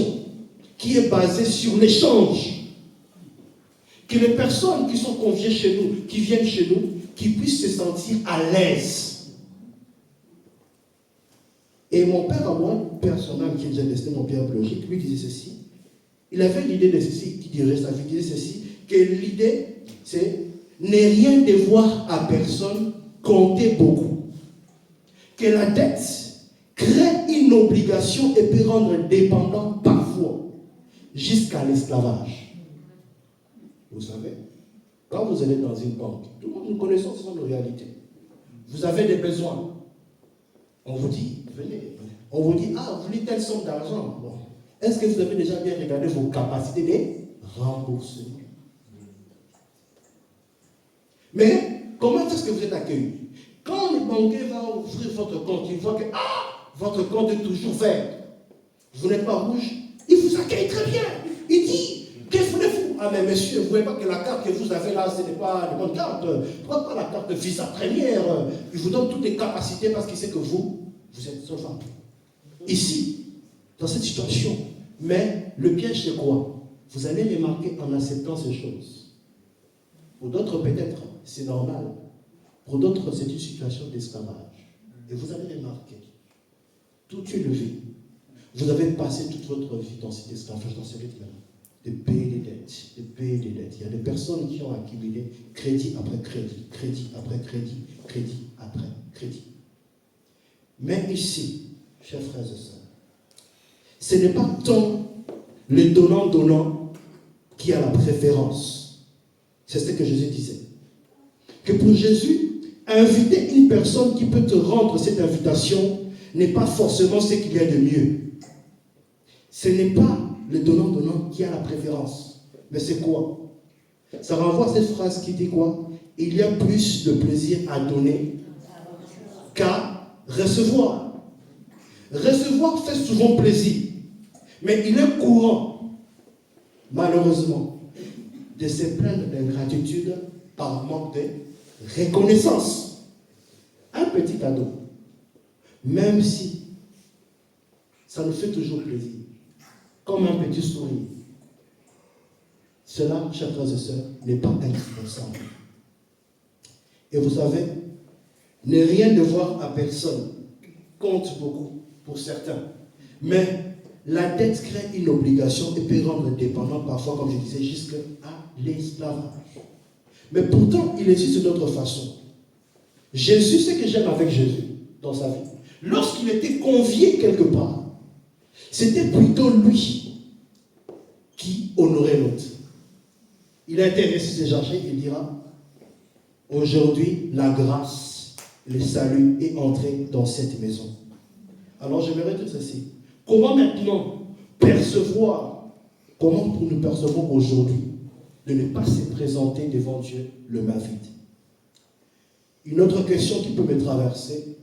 qui est basée sur l'échange. Que les personnes qui sont conviées chez nous, qui viennent chez nous, qui puissent se sentir à l'aise. Et mon père à moi, personnel qui nous a testé, mon père biologique, lui disait ceci. Il avait l'idée de ceci, qui dirait ça, il disait ceci, que l'idée, c'est ne rien devoir à personne, compter beaucoup. Que la dette crée une obligation et peut rendre dépendant parfois jusqu'à l'esclavage. Vous savez, quand vous allez dans une banque, tout le monde nous connaissons, ce sont nos réalités. Vous avez des besoins. On vous dit, venez. On vous dit, ah, vous voulez telle somme d'argent. Bon. Est-ce que vous avez déjà bien regardé vos capacités de remboursement? Mais comment est-ce que vous êtes accueilli? Quand le banquier va ouvrir votre compte, il voit que votre compte est toujours vert. Vous n'êtes pas rouge, il vous accueille très bien. Il dit, qu'est-ce que voulez-vous? Ah mais monsieur, vous ne voyez pas que la carte que vous avez là, ce n'est pas la bonne carte. Pourquoi pas la carte de Visa Première? Il vous donne toutes les capacités parce qu'il sait que vous êtes solvable. Ici, dans cette situation. Mais le piège c'est quoi? Vous allez remarquer en acceptant ces choses. Pour d'autres peut-être, c'est normal. Pour d'autres, c'est une situation d'esclavage. Et vous allez remarquer, toute une vie, vous avez passé toute votre vie dans cet esclavage, dans ce rythme-là, de payer des dettes, de payer des dettes. Il y a des personnes qui ont accumulé crédit après crédit, crédit après crédit, crédit après crédit. Mais ici, chers frères et sœurs, ce n'est pas tant le donnant-donnant qui a la préférence. C'est ce que Jésus disait. Que pour Jésus, inviter une personne qui peut te rendre cette invitation n'est pas forcément ce qu'il y a de mieux. Ce n'est pas le donnant-donnant qui a la préférence. Mais c'est quoi? Ça renvoie à cette phrase qui dit quoi? Il y a plus de plaisir à donner qu'à recevoir. Recevoir fait souvent plaisir. Mais il est courant, malheureusement, de se plaindre d'ingratitude par manque de reconnaissance. Un petit cadeau, même si ça nous fait toujours plaisir, comme un petit sourire, cela, chers frères et sœurs, n'est pas indispensable. Et vous savez, ne rien devoir à personne compte beaucoup pour certains. Mais la dette crée une obligation et peut rendre dépendant parfois, comme je disais, jusqu'à l'esclavage. Mais pourtant, il existe d'autres façons. Jésus, ce que j'aime avec Jésus dans sa vie, lorsqu'il était convié quelque part, c'était plutôt lui qui honorait l'autre. Il a été ressuscité, il dira, aujourd'hui, la grâce, le salut est entré dans cette maison. Alors j'aimerais tout ceci. Comment maintenant percevoir, comment nous percevons aujourd'hui de ne pas se présenter devant Dieu le main vide? Une autre question qui peut me traverser,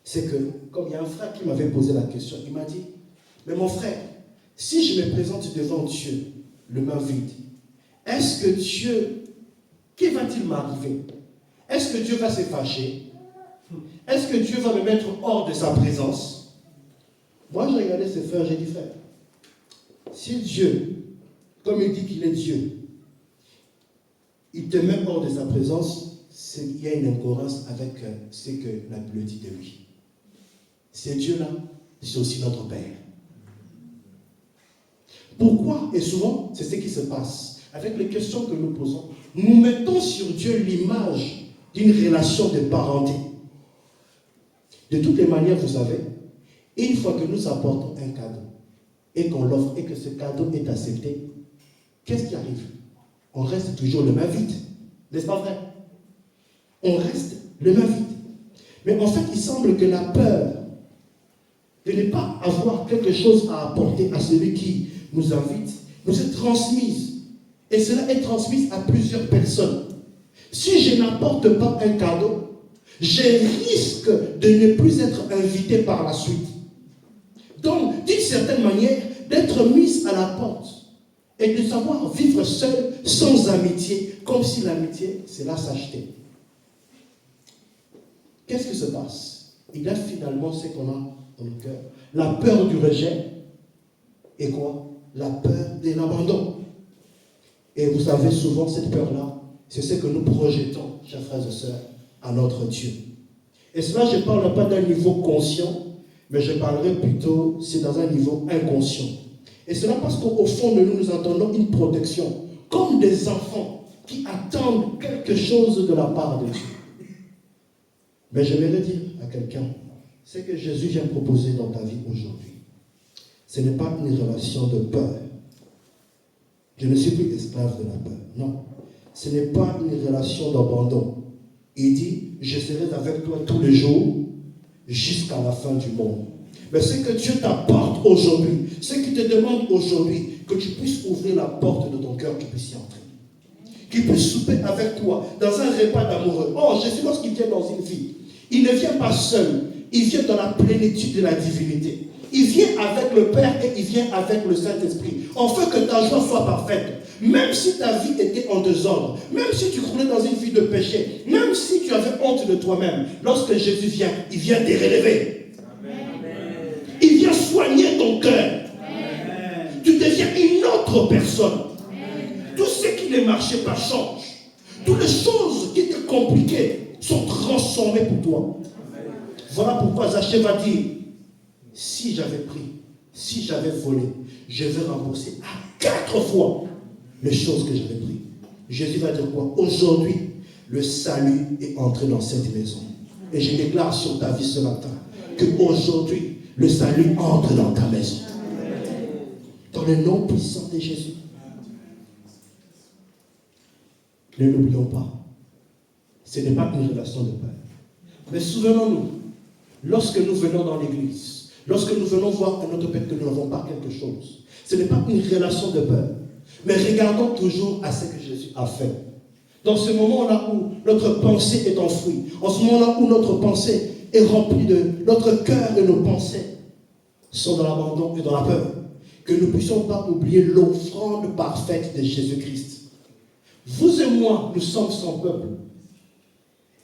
c'est que, comme il y a un frère qui m'avait posé la question, il m'a dit, mais mon frère, si je me présente devant Dieu le main vide, est-ce que Dieu, qu'est va-t-il m'arriver? Est-ce que Dieu va se fâcher? Est-ce que Dieu va me mettre hors de sa présence? Moi, j'ai regardé ce frère, j'ai dit, frère, si Dieu, comme il dit qu'il est Dieu, il te met hors de sa présence, il y a une incohérence avec ce que la Bible dit de lui. C'est Dieu-là, c'est aussi notre Père. Pourquoi? Et souvent, c'est ce qui se passe. Avec les questions que nous posons, nous mettons sur Dieu l'image d'une relation de parenté. De toutes les manières, vous savez, une fois que nous apportons un cadeau et qu'on l'offre et que ce cadeau est accepté, qu'est-ce qui arrive? On reste toujours le main vide. N'est-ce pas vrai? On reste le main vide. Mais en fait, il semble que la peur de ne pas avoir quelque chose à apporter à celui qui nous invite nous est transmise. Et cela est transmise à plusieurs personnes. Si je n'apporte pas un cadeau, je risque de ne plus être invité par la suite. Donc, d'une certaine manière, d'être mise à la porte et de savoir vivre seul, sans amitié, comme si l'amitié, cela s'achetait. Qu'est-ce qui se passe? Il y a finalement ce qu'on a dans le cœur. La peur du rejet et quoi? La peur de l'abandon. Et vous savez, souvent, cette peur-là, c'est ce que nous projetons, chers frères et sœurs, à notre Dieu. Et cela, je ne parle pas d'un niveau conscient, mais je parlerai plutôt, c'est dans un niveau inconscient. Et cela parce qu'au fond de nous, nous attendons une protection, comme des enfants qui attendent quelque chose de la part de Dieu. Mais je vais le dire à quelqu'un, ce que Jésus vient proposer dans ta vie aujourd'hui, ce n'est pas une relation de peur. Je ne suis plus esclave de la peur. Non. Ce n'est pas une relation d'abandon. Il dit, je serai avec toi tous les jours jusqu'à la fin du monde. Mais ce que Dieu t'apporte aujourd'hui, ce qu'il te demande aujourd'hui, que tu puisses ouvrir la porte de ton cœur, que tu puisses y entrer. qui puisse souper avec toi dans un repas d'amoureux. Or, Jésus, lorsqu'il vient dans une vie, il ne vient pas seul, il vient dans la plénitude de la divinité. Il vient avec le Père et il vient avec le Saint-Esprit. Afin que ta joie soit parfaite. Même si ta vie était en désordre, même si tu croulais dans une vie de péché, même si tu avais honte de toi-même, lorsque Jésus vient, il vient te relever. Amen. Il vient soigner ton cœur. Amen. Tu deviens une autre personne. Amen. Tout ce qui ne marchait pas change. Toutes les choses qui étaient compliquées sont transformées pour toi. Amen. Voilà pourquoi Zachée va dire, si j'avais pris, si j'avais volé, je vais rembourser à 4 fois les choses que j'avais prises. Jésus va dire quoi? Aujourd'hui, le salut est entré dans cette maison. Et je déclare sur ta vie ce matin qu'aujourd'hui, le salut entre dans ta maison. Dans le nom puissant de Jésus. Ne l'oublions pas. Ce n'est pas une relation de peur. Mais souvenons-nous, lorsque nous venons dans l'église, lorsque nous venons voir à notre Père que nous n'avons pas quelque chose, ce n'est pas une relation de peur. Mais regardons toujours à ce que Jésus a fait. Dans ce moment-là où notre pensée est enfouie, en ce moment-là où notre pensée est remplie de notre cœur et nos pensées sont dans l'abandon et dans la peur, que nous ne puissions pas oublier l'offrande parfaite de Jésus-Christ. Vous et moi, nous sommes son peuple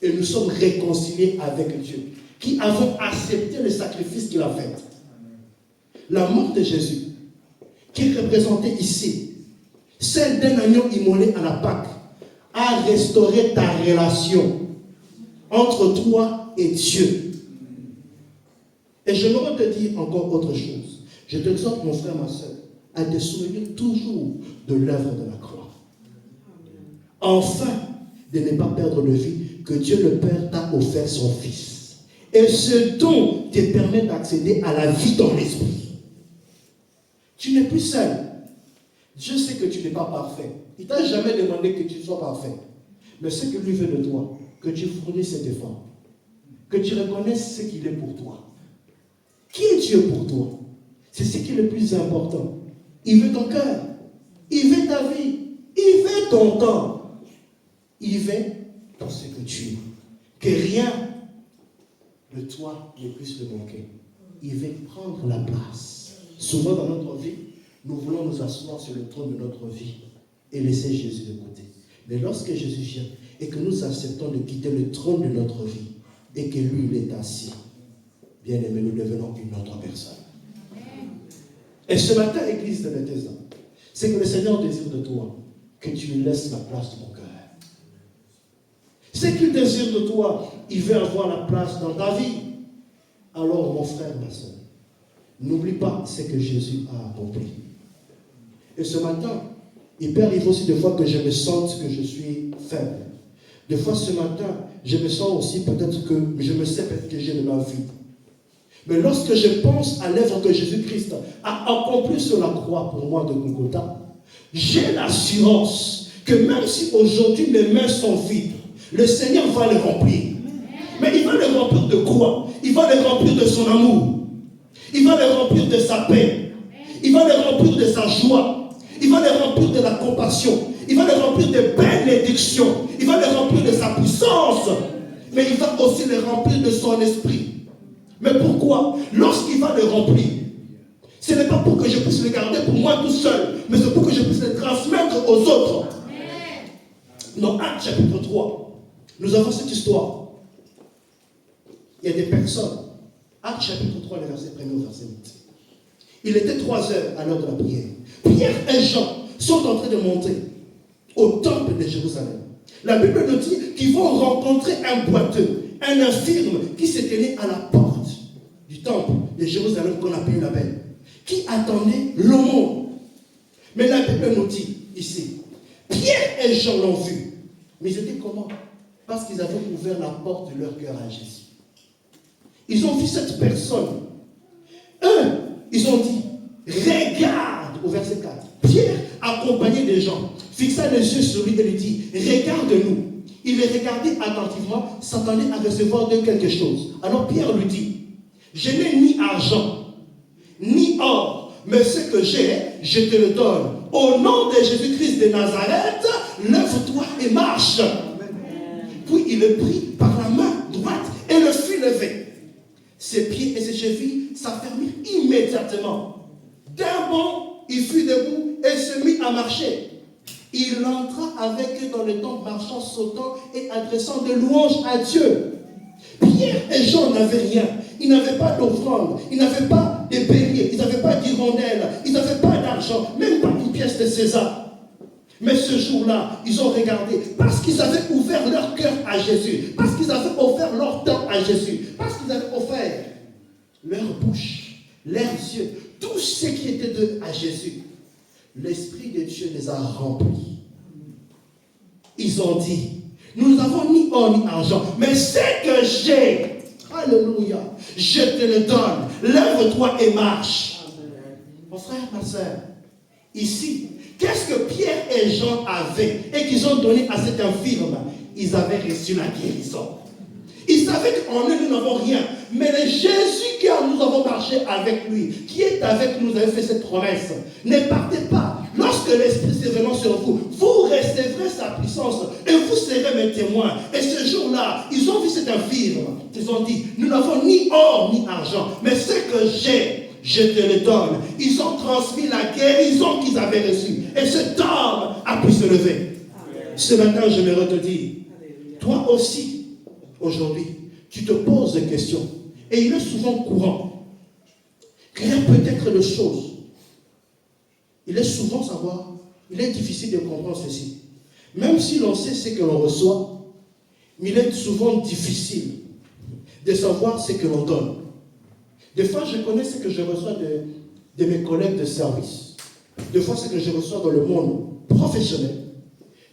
et nous sommes réconciliés avec Dieu, qui avons accepté le sacrifice qu'il a fait. La mort de Jésus, qui est représentée ici, celle d'un agneau immolé à la Pâque, a restauré ta relation entre toi et Dieu. Et je voudrais te dire encore autre chose. Je t'exhorte, mon frère, ma soeur, à te souvenir toujours de l'œuvre de la croix. Enfin, de ne pas perdre de vue que Dieu le Père t'a offert son Fils. Et ce don te permet d'accéder à la vie dans l'esprit. Tu n'es plus seul. Dieu sait que tu n'es pas parfait. Il ne t'a jamais demandé que tu sois parfait. Mais ce que lui veut de toi, que tu fournisses cet effort. Que tu reconnaisses ce qu'il est pour toi. Qui est Dieu pour toi? C'est ce qui est le plus important. Il veut ton cœur. Il veut ta vie. Il veut ton temps. Il veut dans ce que tu es. Que rien de toi ne puisse le manquer. Il veut prendre la place. Souvent dans notre vie, nous voulons nous asseoir sur le trône de notre vie et laisser Jésus de côté. Mais lorsque Jésus vient et que nous acceptons de quitter le trône de notre vie et que lui, il est assis, bien aimé, nous devenons une autre personne. Et ce matin, Église de Bethesda, c'est que le Seigneur désire de toi que tu lui laisses la place de ton cœur. C'est qu'il désire de toi, il veut avoir la place dans ta vie. Alors, mon frère, ma soeur, n'oublie pas ce que Jésus a accompli. Et ce matin, il peut arriver aussi des fois que je me sente que je suis faible. Des fois ce matin, je me sens aussi peut-être que je me sais peut-être que j'ai de la vie. Mais lorsque je pense à l'œuvre que Jésus-Christ a accomplie sur la croix pour moi de Golgotha, j'ai l'assurance que même si aujourd'hui mes mains sont vides, le Seigneur va les remplir. Mais il va les remplir de quoi? Il va les remplir de son amour. Il va les remplir de sa paix. Il va les remplir de sa joie. Il va les remplir de la compassion. Il va les remplir de bénédictions. Il va les remplir de sa puissance. Mais il va aussi les remplir de son esprit. Mais pourquoi? Lorsqu'il va les remplir, ce n'est pas pour que je puisse les garder pour moi tout seul, mais c'est pour que je puisse les transmettre aux autres. Dans Actes chapitre 3, nous avons cette histoire. Il y a des personnes. Actes chapitre 3, le verset 1er au verset 8. Il était 3 heures à l'heure de la prière. Pierre et Jean sont en train de monter au temple de Jérusalem. La Bible nous dit qu'ils vont rencontrer un boiteux, un infirme qui se tenait à la porte du temple de Jérusalem qu'on appelle la Belle, qui attendait l'aumône. Mais la Bible nous dit ici, Pierre et Jean l'ont vu. Mais ils étaient comment? Parce qu'ils avaient ouvert la porte de leur cœur à Jésus. Ils ont vu cette personne. Eux, ils ont dit, regarde, au verset 4. Pierre, accompagné des gens, fixa les yeux sur lui et lui dit, regarde-nous. Il les regardait attentivement, s'attendait à recevoir de quelque chose. Alors Pierre lui dit, je n'ai ni argent, ni or, mais ce que j'ai, je te le donne. Au nom de Jésus-Christ de Nazareth, lève-toi et marche. Puis il le prit par la main droite et le fit lever. Ses pieds et ses chevilles s'affermirent immédiatement. D'un bond, il fut debout et se mit à marcher. Il entra avec eux dans le temple, marchant, sautant et adressant des louanges à Dieu. Pierre et Jean n'avaient rien. Ils n'avaient pas d'offrande, ils n'avaient pas de béliers, ils n'avaient pas d'hirondelles, ils n'avaient pas d'argent, même pas une pièce de César. Mais ce jour-là, ils ont regardé, parce qu'ils avaient ouvert leur cœur à Jésus, parce qu'ils avaient offert leur temps à Jésus, parce qu'ils avaient offert leur bouche, leurs yeux, tout ce qui était d'eux à Jésus. L'Esprit de Dieu les a remplis. Ils ont dit, nous n'avons ni or ni argent, mais ce que j'ai, alléluia, je te le donne. Lève-toi et marche. Mon frère, ma soeur, ici, qu'est-ce que Pierre et Jean avaient et qu'ils ont donné à cet infirme? Ils avaient reçu la guérison. Ils savaient qu'en eux, nous n'avons rien. Mais le Jésus qui nous avons marché avec lui, qui est avec nous, avait fait cette promesse. Ne partez pas. Lorsque l'Esprit s'est venant sur vous, vous recevrez sa puissance et vous serez mes témoins. Et ce jour-là, ils ont vu cet infirme. Ils ont dit, nous n'avons ni or ni argent, mais ce que j'ai, je te le donne. Ils ont transmis la guérison qu'ils avaient reçue. Et cet homme a pu se lever. Ce matin, j'aimerais te dire, toi aussi, aujourd'hui, tu te poses des questions. Et il est souvent courant qu'il y a peut-être des choses. Il est souvent savoir, il est difficile de comprendre ceci. Même si l'on sait ce que l'on reçoit, il est souvent difficile de savoir ce que l'on donne. Des fois, je connais ce que je reçois de mes collègues de service. Des fois, ce que je reçois dans le monde professionnel.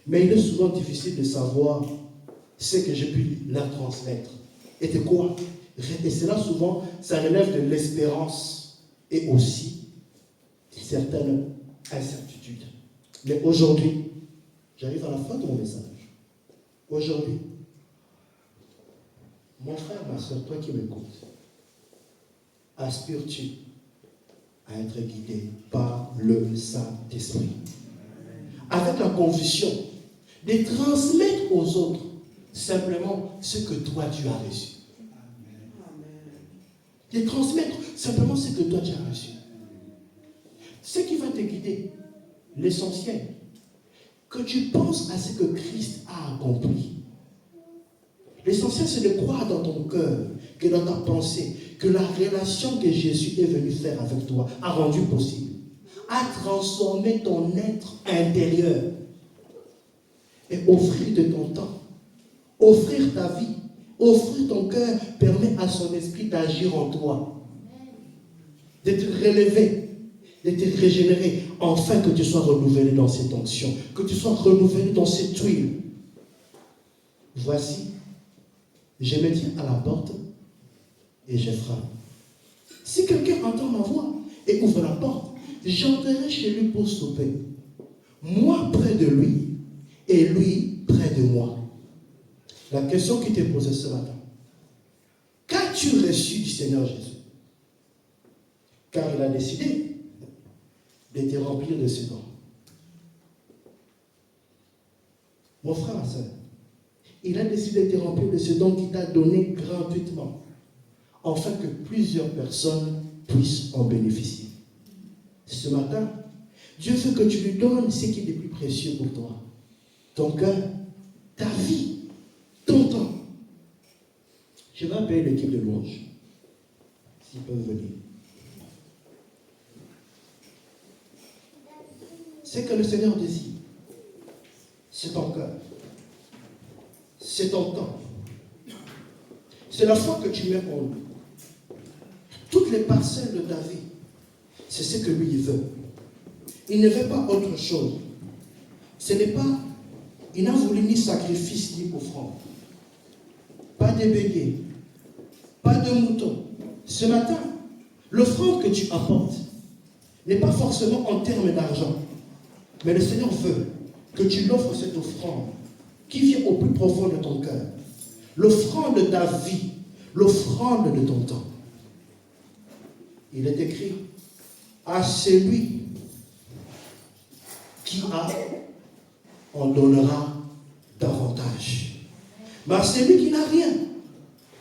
Mais il est souvent difficile de savoir ce que j'ai pu leur transmettre. Et de quoi? Et cela, souvent, ça relève de l'espérance et aussi certaines incertitudes. Mais aujourd'hui, j'arrive à la fin de mon message. Aujourd'hui, mon frère, ma soeur, toi qui m'écoutes, aspires-tu à être guidé par le Saint-Esprit? Avec la conviction de transmettre aux autres simplement ce que toi tu as reçu. De transmettre simplement ce que toi tu as reçu. Ce qui va te guider, l'essentiel, que tu penses à ce que Christ a accompli. L'essentiel, c'est de croire dans ton cœur, que dans ta pensée, que la relation que Jésus est venu faire avec toi a rendu possible, a transformé ton être intérieur et offrir de ton temps, offrir ta vie, offrir ton cœur permet à son esprit d'agir en toi, de te relever, de te régénérer, afin que tu sois renouvelé dans cette onction, que tu sois renouvelé dans cette huile. Voici, je me tiens à la porte et je frappe. Si quelqu'un entend ma voix et ouvre la porte, j'entrerai chez lui pour souper. Moi près de lui et lui près de moi. La question qui t'est posée ce matin. Qu'as-tu reçu du Seigneur Jésus? Car il a décidé de te remplir de ses dons. Mon frère, ma soeur, il a décidé de te remplir de ce don qu'il t'a donné gratuitement, afin que plusieurs personnes puissent en bénéficier. Ce matin, Dieu veut que tu lui donnes ce qui est le plus précieux pour toi. Ton cœur, ta vie, ton temps. Je vais appeler l'équipe de louange, s'ils peuvent venir. C'est que le Seigneur désire. C'est ton cœur. C'est ton temps. C'est la foi que tu mets en lui. Toutes les parcelles de ta vie, c'est ce que lui il veut. Il ne veut pas autre chose. Ce n'est pas, il n'a voulu ni sacrifice ni offrande. Pas de bélier, pas de mouton. Ce matin, l'offrande que tu apportes n'est pas forcément en termes d'argent. Mais le Seigneur veut que tu l'offres cette offrande qui vient au plus profond de ton cœur. L'offrande de ta vie, l'offrande de ton temps. Il est écrit à celui qui a on donnera davantage. Mais à celui qui n'a rien,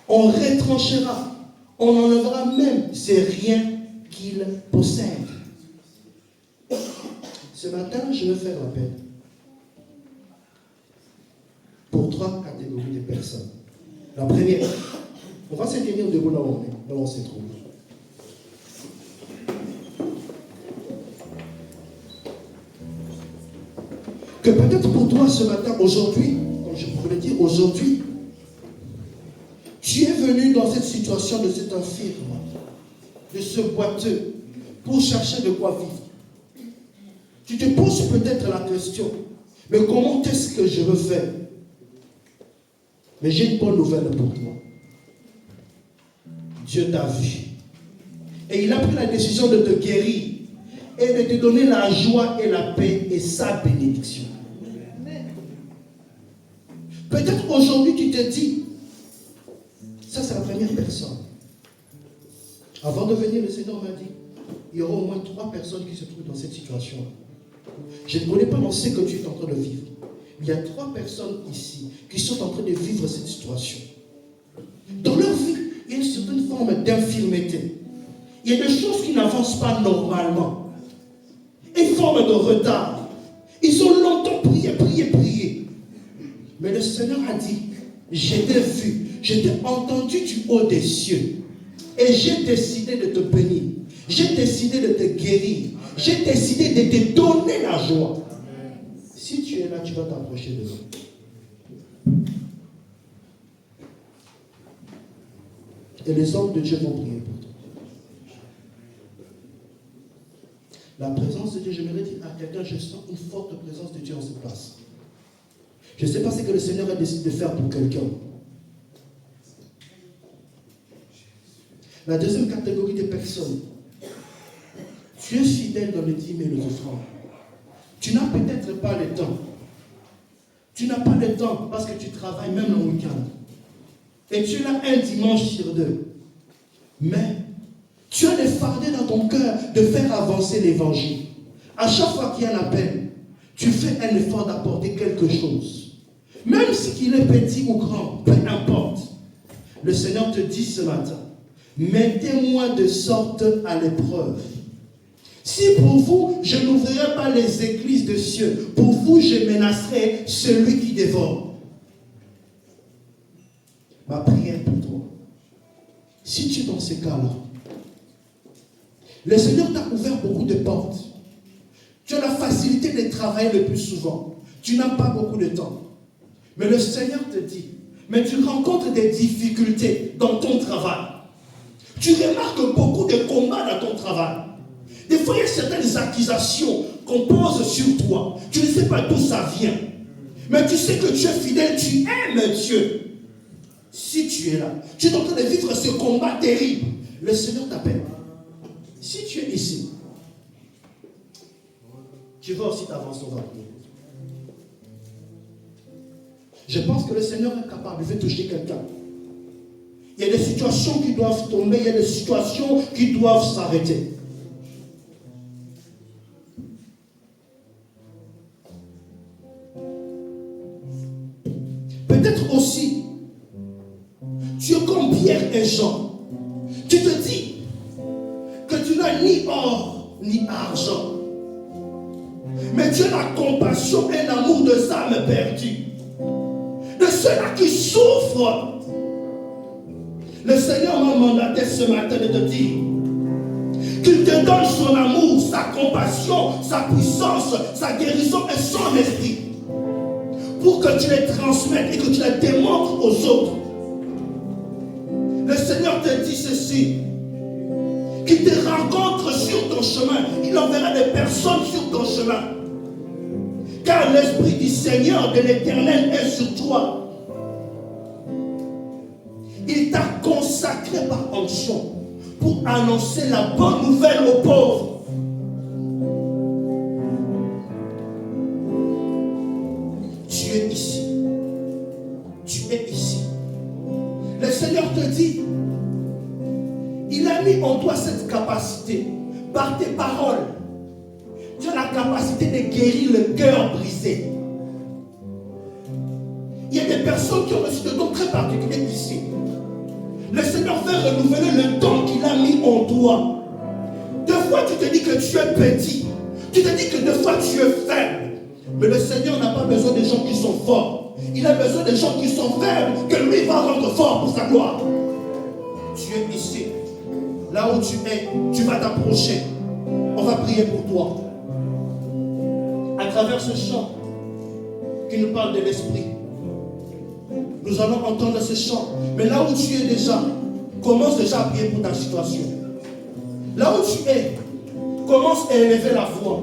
on retranchera, on enlèvera même ces riens qu'il possède. Ce matin, je vais faire l'appel pour 3 catégories de personnes. La première, on va se tenir debout là où on se trouve. Que peut-être pour toi ce matin, aujourd'hui, comme je pourrais le dire, aujourd'hui, tu es venu dans cette situation de cet infirme, de ce boiteux, pour chercher de quoi vivre. Tu te poses peut-être la question, mais comment est-ce que je veux faire? Mais j'ai une bonne nouvelle pour toi. Dieu t'a vu. Et il a pris la décision de te guérir et de te donner la joie et la paix et sa bénédiction. Peut-être aujourd'hui tu te dis, ça c'est la première personne. Avant de venir, le Seigneur m'a dit, il y aura au moins 3 personnes qui se trouvent dans cette situation. Je ne connais pas dans ce que tu es en train de vivre. Il y a 3 personnes ici qui sont en train de vivre cette situation. Dans leur vie, il y a une certaine forme d'infirmité. Il y a des choses qui n'avancent pas normalement. Une forme de retard. Ils ont longtemps prié. Mais le Seigneur a dit, je t'ai vu, je t'ai entendu du haut des cieux. Et j'ai décidé de te bénir. J'ai décidé de te guérir. J'ai décidé de te donner la joie. Si tu es là, tu vas t'approcher de nous. Et les hommes de Dieu vont prier pour toi. La présence de Dieu, j'aimerais dire à quelqu'un, je sens une forte présence de Dieu en cette place. Je ne sais pas ce que le Seigneur a décidé de faire pour quelqu'un. La deuxième catégorie de personnes, tu es fidèle dans les dîmes et les offrandes. Tu n'as peut-être pas le temps. Tu n'as pas le temps parce que tu travailles même le week-end. Et tu es là un dimanche sur 2. Mais tu as le fardeau dans ton cœur de faire avancer l'évangile. À chaque fois qu'il y a un appel, tu fais un effort d'apporter quelque chose. Même si qu'il est petit ou grand, peu importe. Le Seigneur te dit ce matin, mettez-moi de sorte à l'épreuve. Si pour vous, je n'ouvrirai pas les églises de cieux, pour vous, je menacerai celui qui dévore. Ma prière pour toi, si tu es dans ces cas-là, le Seigneur t'a ouvert beaucoup de portes. Tu as la facilité de travailler le plus souvent. Tu n'as pas beaucoup de temps. Mais le Seigneur te dit, mais tu rencontres des difficultés dans ton travail. Tu remarques beaucoup de combats dans ton travail. Des fois, il y a certaines accusations qu'on pose sur toi. Tu ne sais pas d'où ça vient. Mais tu sais que tu es fidèle, tu aimes Dieu. Si tu es là, tu es en train de vivre ce combat terrible. Le Seigneur t'appelle. Si tu es ici, tu vas aussi t'avancer au prier. Je pense que le Seigneur est capable, il veut toucher quelqu'un. Il y a des situations qui doivent tomber, il y a des situations qui doivent s'arrêter. Peut-être aussi, tu es comme Pierre et Jean. Tu te dis que tu n'as ni or ni argent. Mais Dieu a compassion et l'amour de sa âme perdue. De ceux-là qui souffrent. Le Seigneur m'a mandaté ce matin de te dire qu'il te donne son amour, sa compassion, sa puissance, sa guérison et son esprit. Pour que tu les transmettes et que tu les démontres aux autres. Le Seigneur te dit ceci. Qu'il te rencontre sur ton chemin. Il enverra des personnes sur ton chemin. Car l'Esprit du Seigneur, de l'Éternel est sur toi. Il t'a consacré par onction pour annoncer la bonne nouvelle aux pauvres. Tu es ici. Tu es ici. Le Seigneur te dit, il a mis en toi cette capacité, par tes paroles. Tu as la capacité de guérir le cœur brisé. y a des personnes qui ont reçu des dons très particuliers ici. Le Seigneur veut renouveler le don qu'il a mis en toi. Des fois, tu te dis que tu es petit. Tu te dis que des fois, tu es faible. Mais le Seigneur n'a pas besoin de gens qui sont forts. Il a besoin de gens qui sont faibles, que lui va rendre fort pour sa gloire. Tu es ici. Là où tu es, tu vas t'approcher. On va prier pour toi. À travers ce chant qui nous parle de l'esprit, nous allons entendre ce chant. Mais là où tu es déjà, commence déjà à prier pour ta situation. Là où tu es, commence à élever la voix.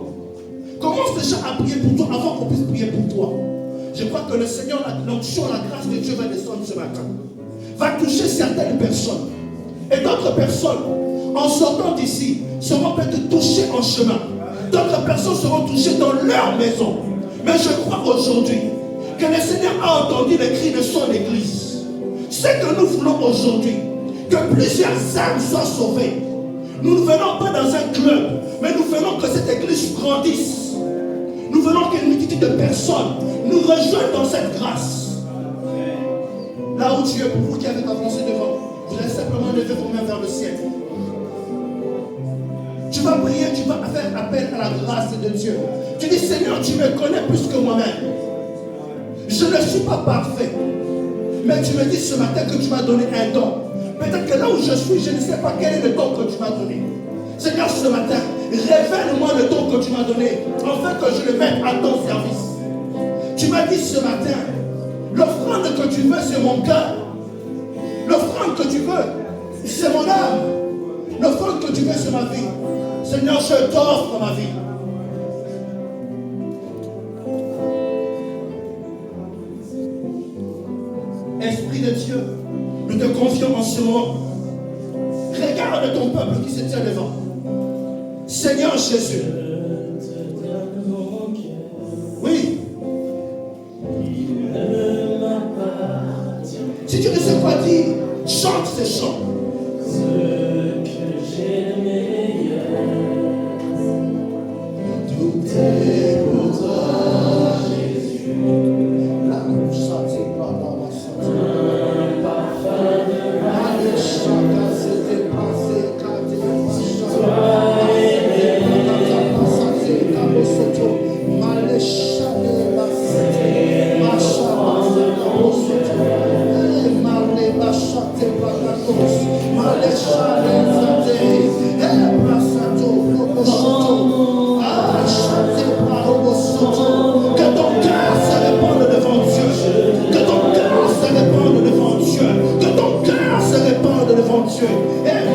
Commence déjà à prier pour toi avant qu'on puisse prier pour toi. Je crois que le Seigneur, l'onction, la grâce de Dieu va descendre ce matin. Va toucher certaines personnes. Et d'autres personnes, en sortant d'ici, seront peut-être touchées en chemin. D'autres personnes seront touchées dans leur maison. Mais je crois aujourd'hui que le Seigneur a entendu les cris de son Église. Ce que nous voulons aujourd'hui, que plusieurs âmes soient sauvées. Nous ne venons pas dans un club, mais nous venons que cette Église grandisse. Nous venons qu'une multitude de personnes nous rejoignent dans cette grâce. Là où tu es, pour vous qui avez avancé devant, vous allez simplement lever vos mains vers le ciel. Tu vas prier, tu vas faire appel à la grâce de Dieu. Tu dis, Seigneur, tu me connais plus que moi-même. Je ne suis pas parfait. Mais tu me dis ce matin que tu m'as donné un don. Peut-être que là où je suis, je ne sais pas quel est le don que tu m'as donné. Seigneur, ce matin, révèle-moi le don que tu m'as donné, afin que je le mette à ton service. Tu m'as dit ce matin, l'offrande que tu veux, c'est mon cœur. L'offrande que tu veux, c'est mon âme. L'offrande que tu veux, c'est ma vie. Seigneur, je t'offre ma vie. Esprit de Dieu, nous te confions en ce moment. Regarde ton peuple qui se tient devant. Seigneur Jésus. Oui. Si tu ne sais quoi dire, chante ces chants. Ce que j'aimais, tout est pour toi, Jésus. La couche un parfum de mal, chacun s'est déplacé, éclaté, que ton cœur se répande devant Dieu, que ton cœur se répande devant Dieu, que ton cœur se répande devant Dieu. Et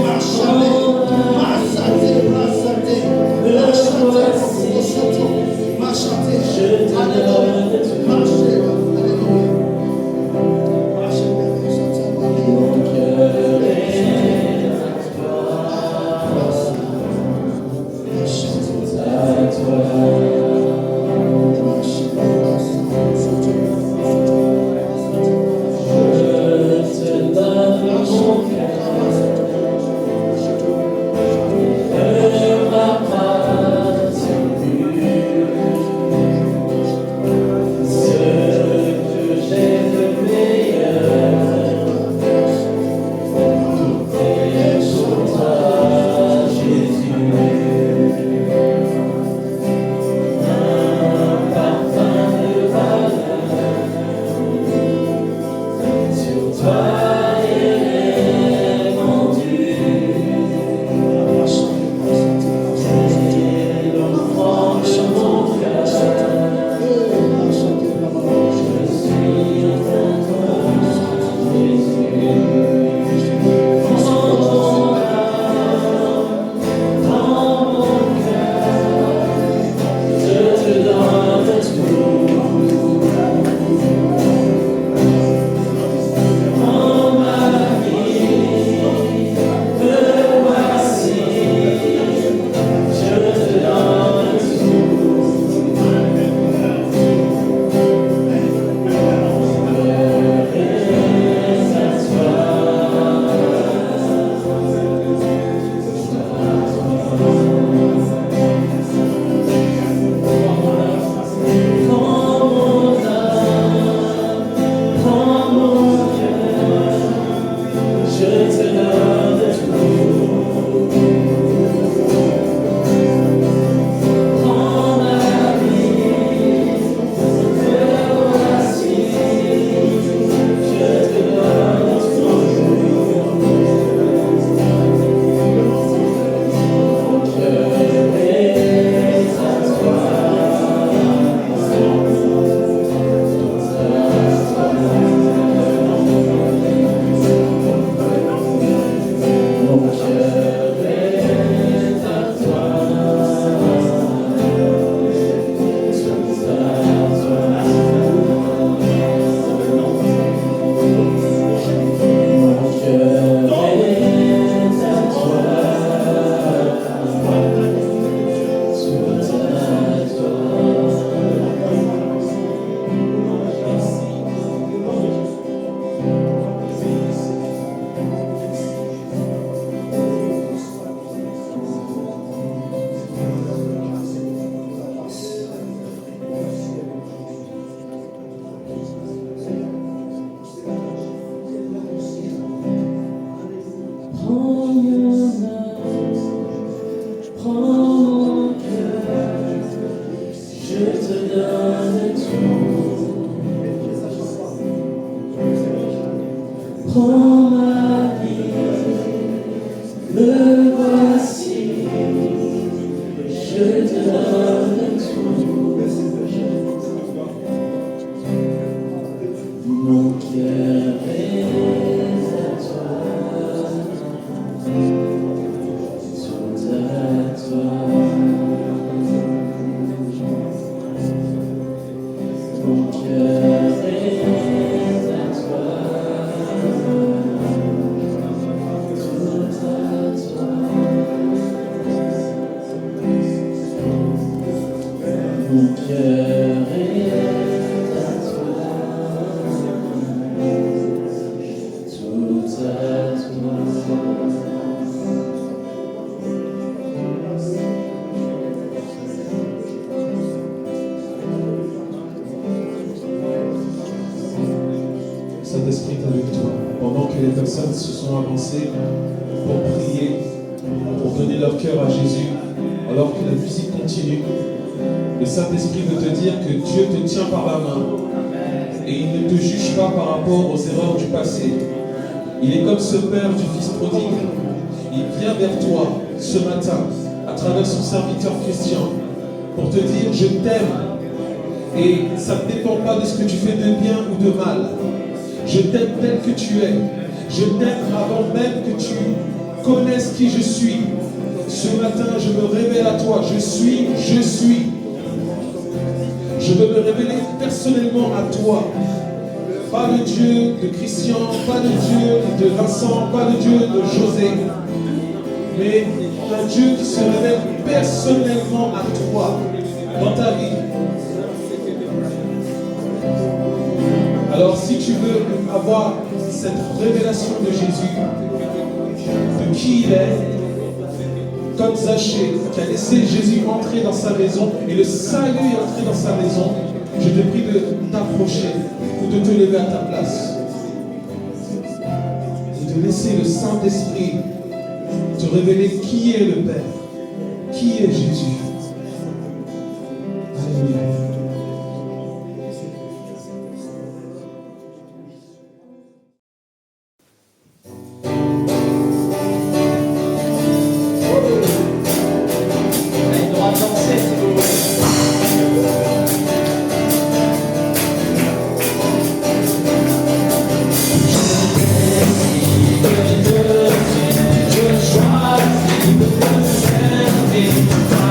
Prends ma vie, me voici, je te donne tout. Mon cœur est à toi, tout à toi. Mon cœur est à toi, tout à toi. Mon cœur est à toi, tout à toi. Saint-Esprit est avec toi. Pendant que les personnes se sont avancées pour prier, pour donner leur cœur à Jésus, alors que la musique continue, le Saint-Esprit veut te dire que Dieu te tient par la main et il ne te juge pas par rapport aux erreurs du passé. Il est comme ce père du fils prodigue. Il vient vers toi ce matin à travers son serviteur Christian pour te dire je t'aime et ça ne dépend pas de ce que tu fais de bien ou de mal. Je t'aime tel que tu es. Je t'aime avant même que tu connaisses qui je suis. Ce matin, je me révèle à toi. Je suis. Je veux me révéler personnellement à toi. Pas le Dieu de Christian, pas le Dieu de Vincent, pas le Dieu de José, mais un Dieu qui se révèle personnellement à toi, dans ta vie. Alors si tu veux avoir cette révélation de Jésus, de qui il est, comme Zachée qui a laissé Jésus entrer dans sa maison et le salut est entré dans sa maison, je te prie de t'approcher ou de te lever à ta place et de laisser le Saint-Esprit te révéler qui est le Père, qui est Jésus. Alléluia. Je choisis de te servir.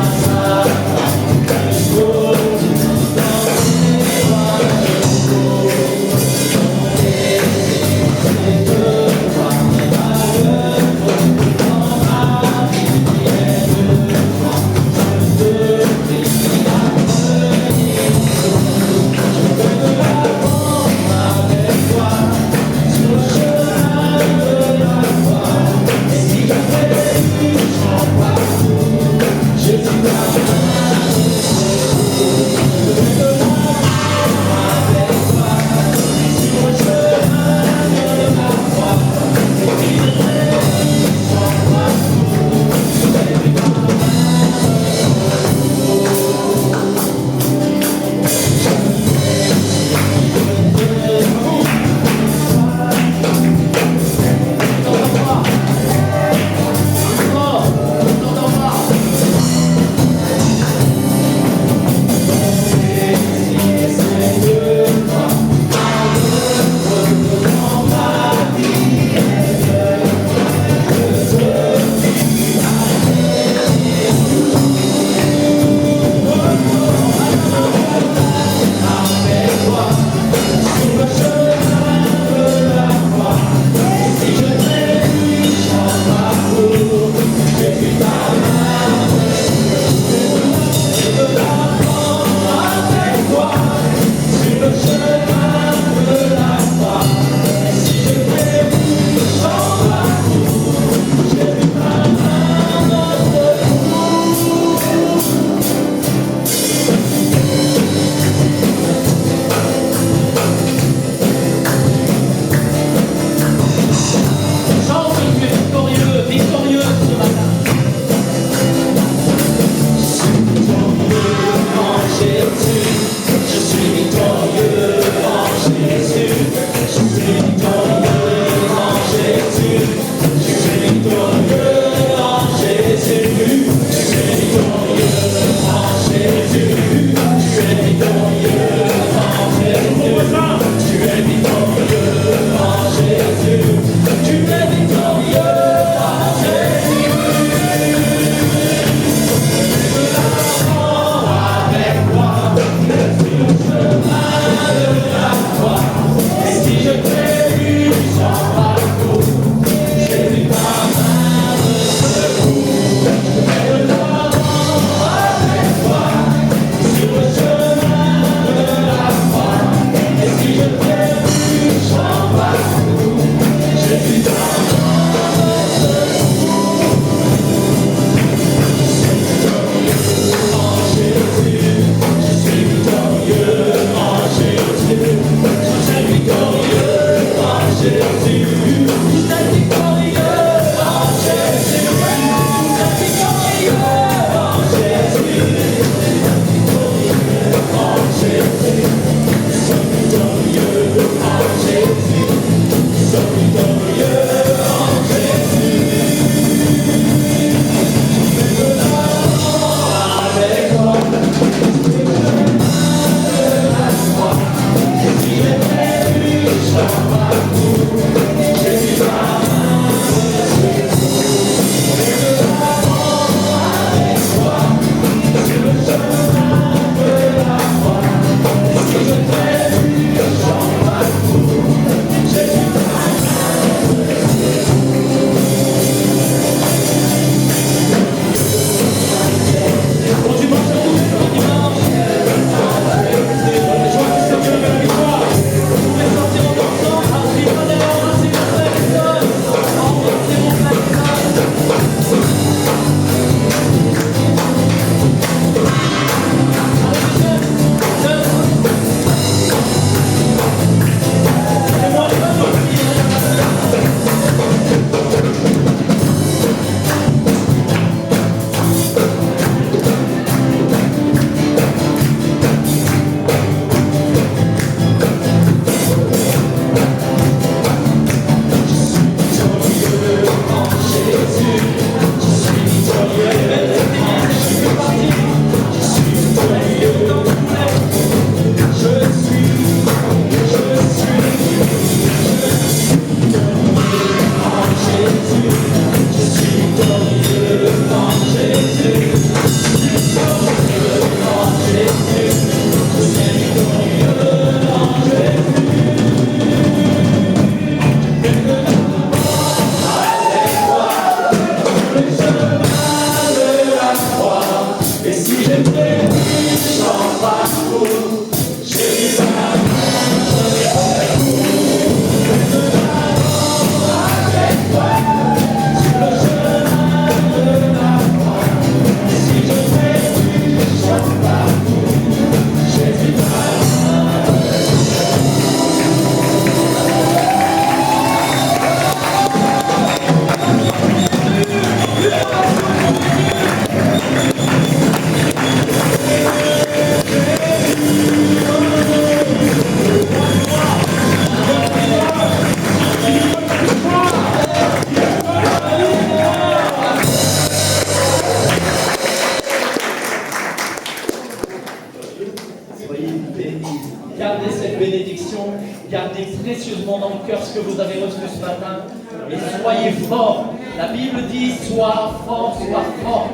Gardez cette bénédiction, gardez précieusement dans le cœur ce que vous avez reçu ce matin et soyez forts. La Bible dit sois fort, sois fort.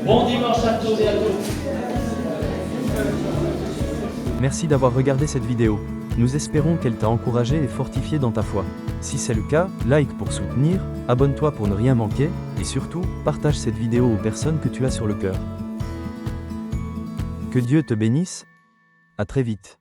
Bon dimanche à tous et à toutes. Merci d'avoir regardé cette vidéo. Nous espérons qu'elle t'a encouragé et fortifié dans ta foi. Si c'est le cas, like pour soutenir, abonne-toi pour ne rien manquer, et surtout, partage cette vidéo aux personnes que tu as sur le cœur. Que Dieu te bénisse. À très vite.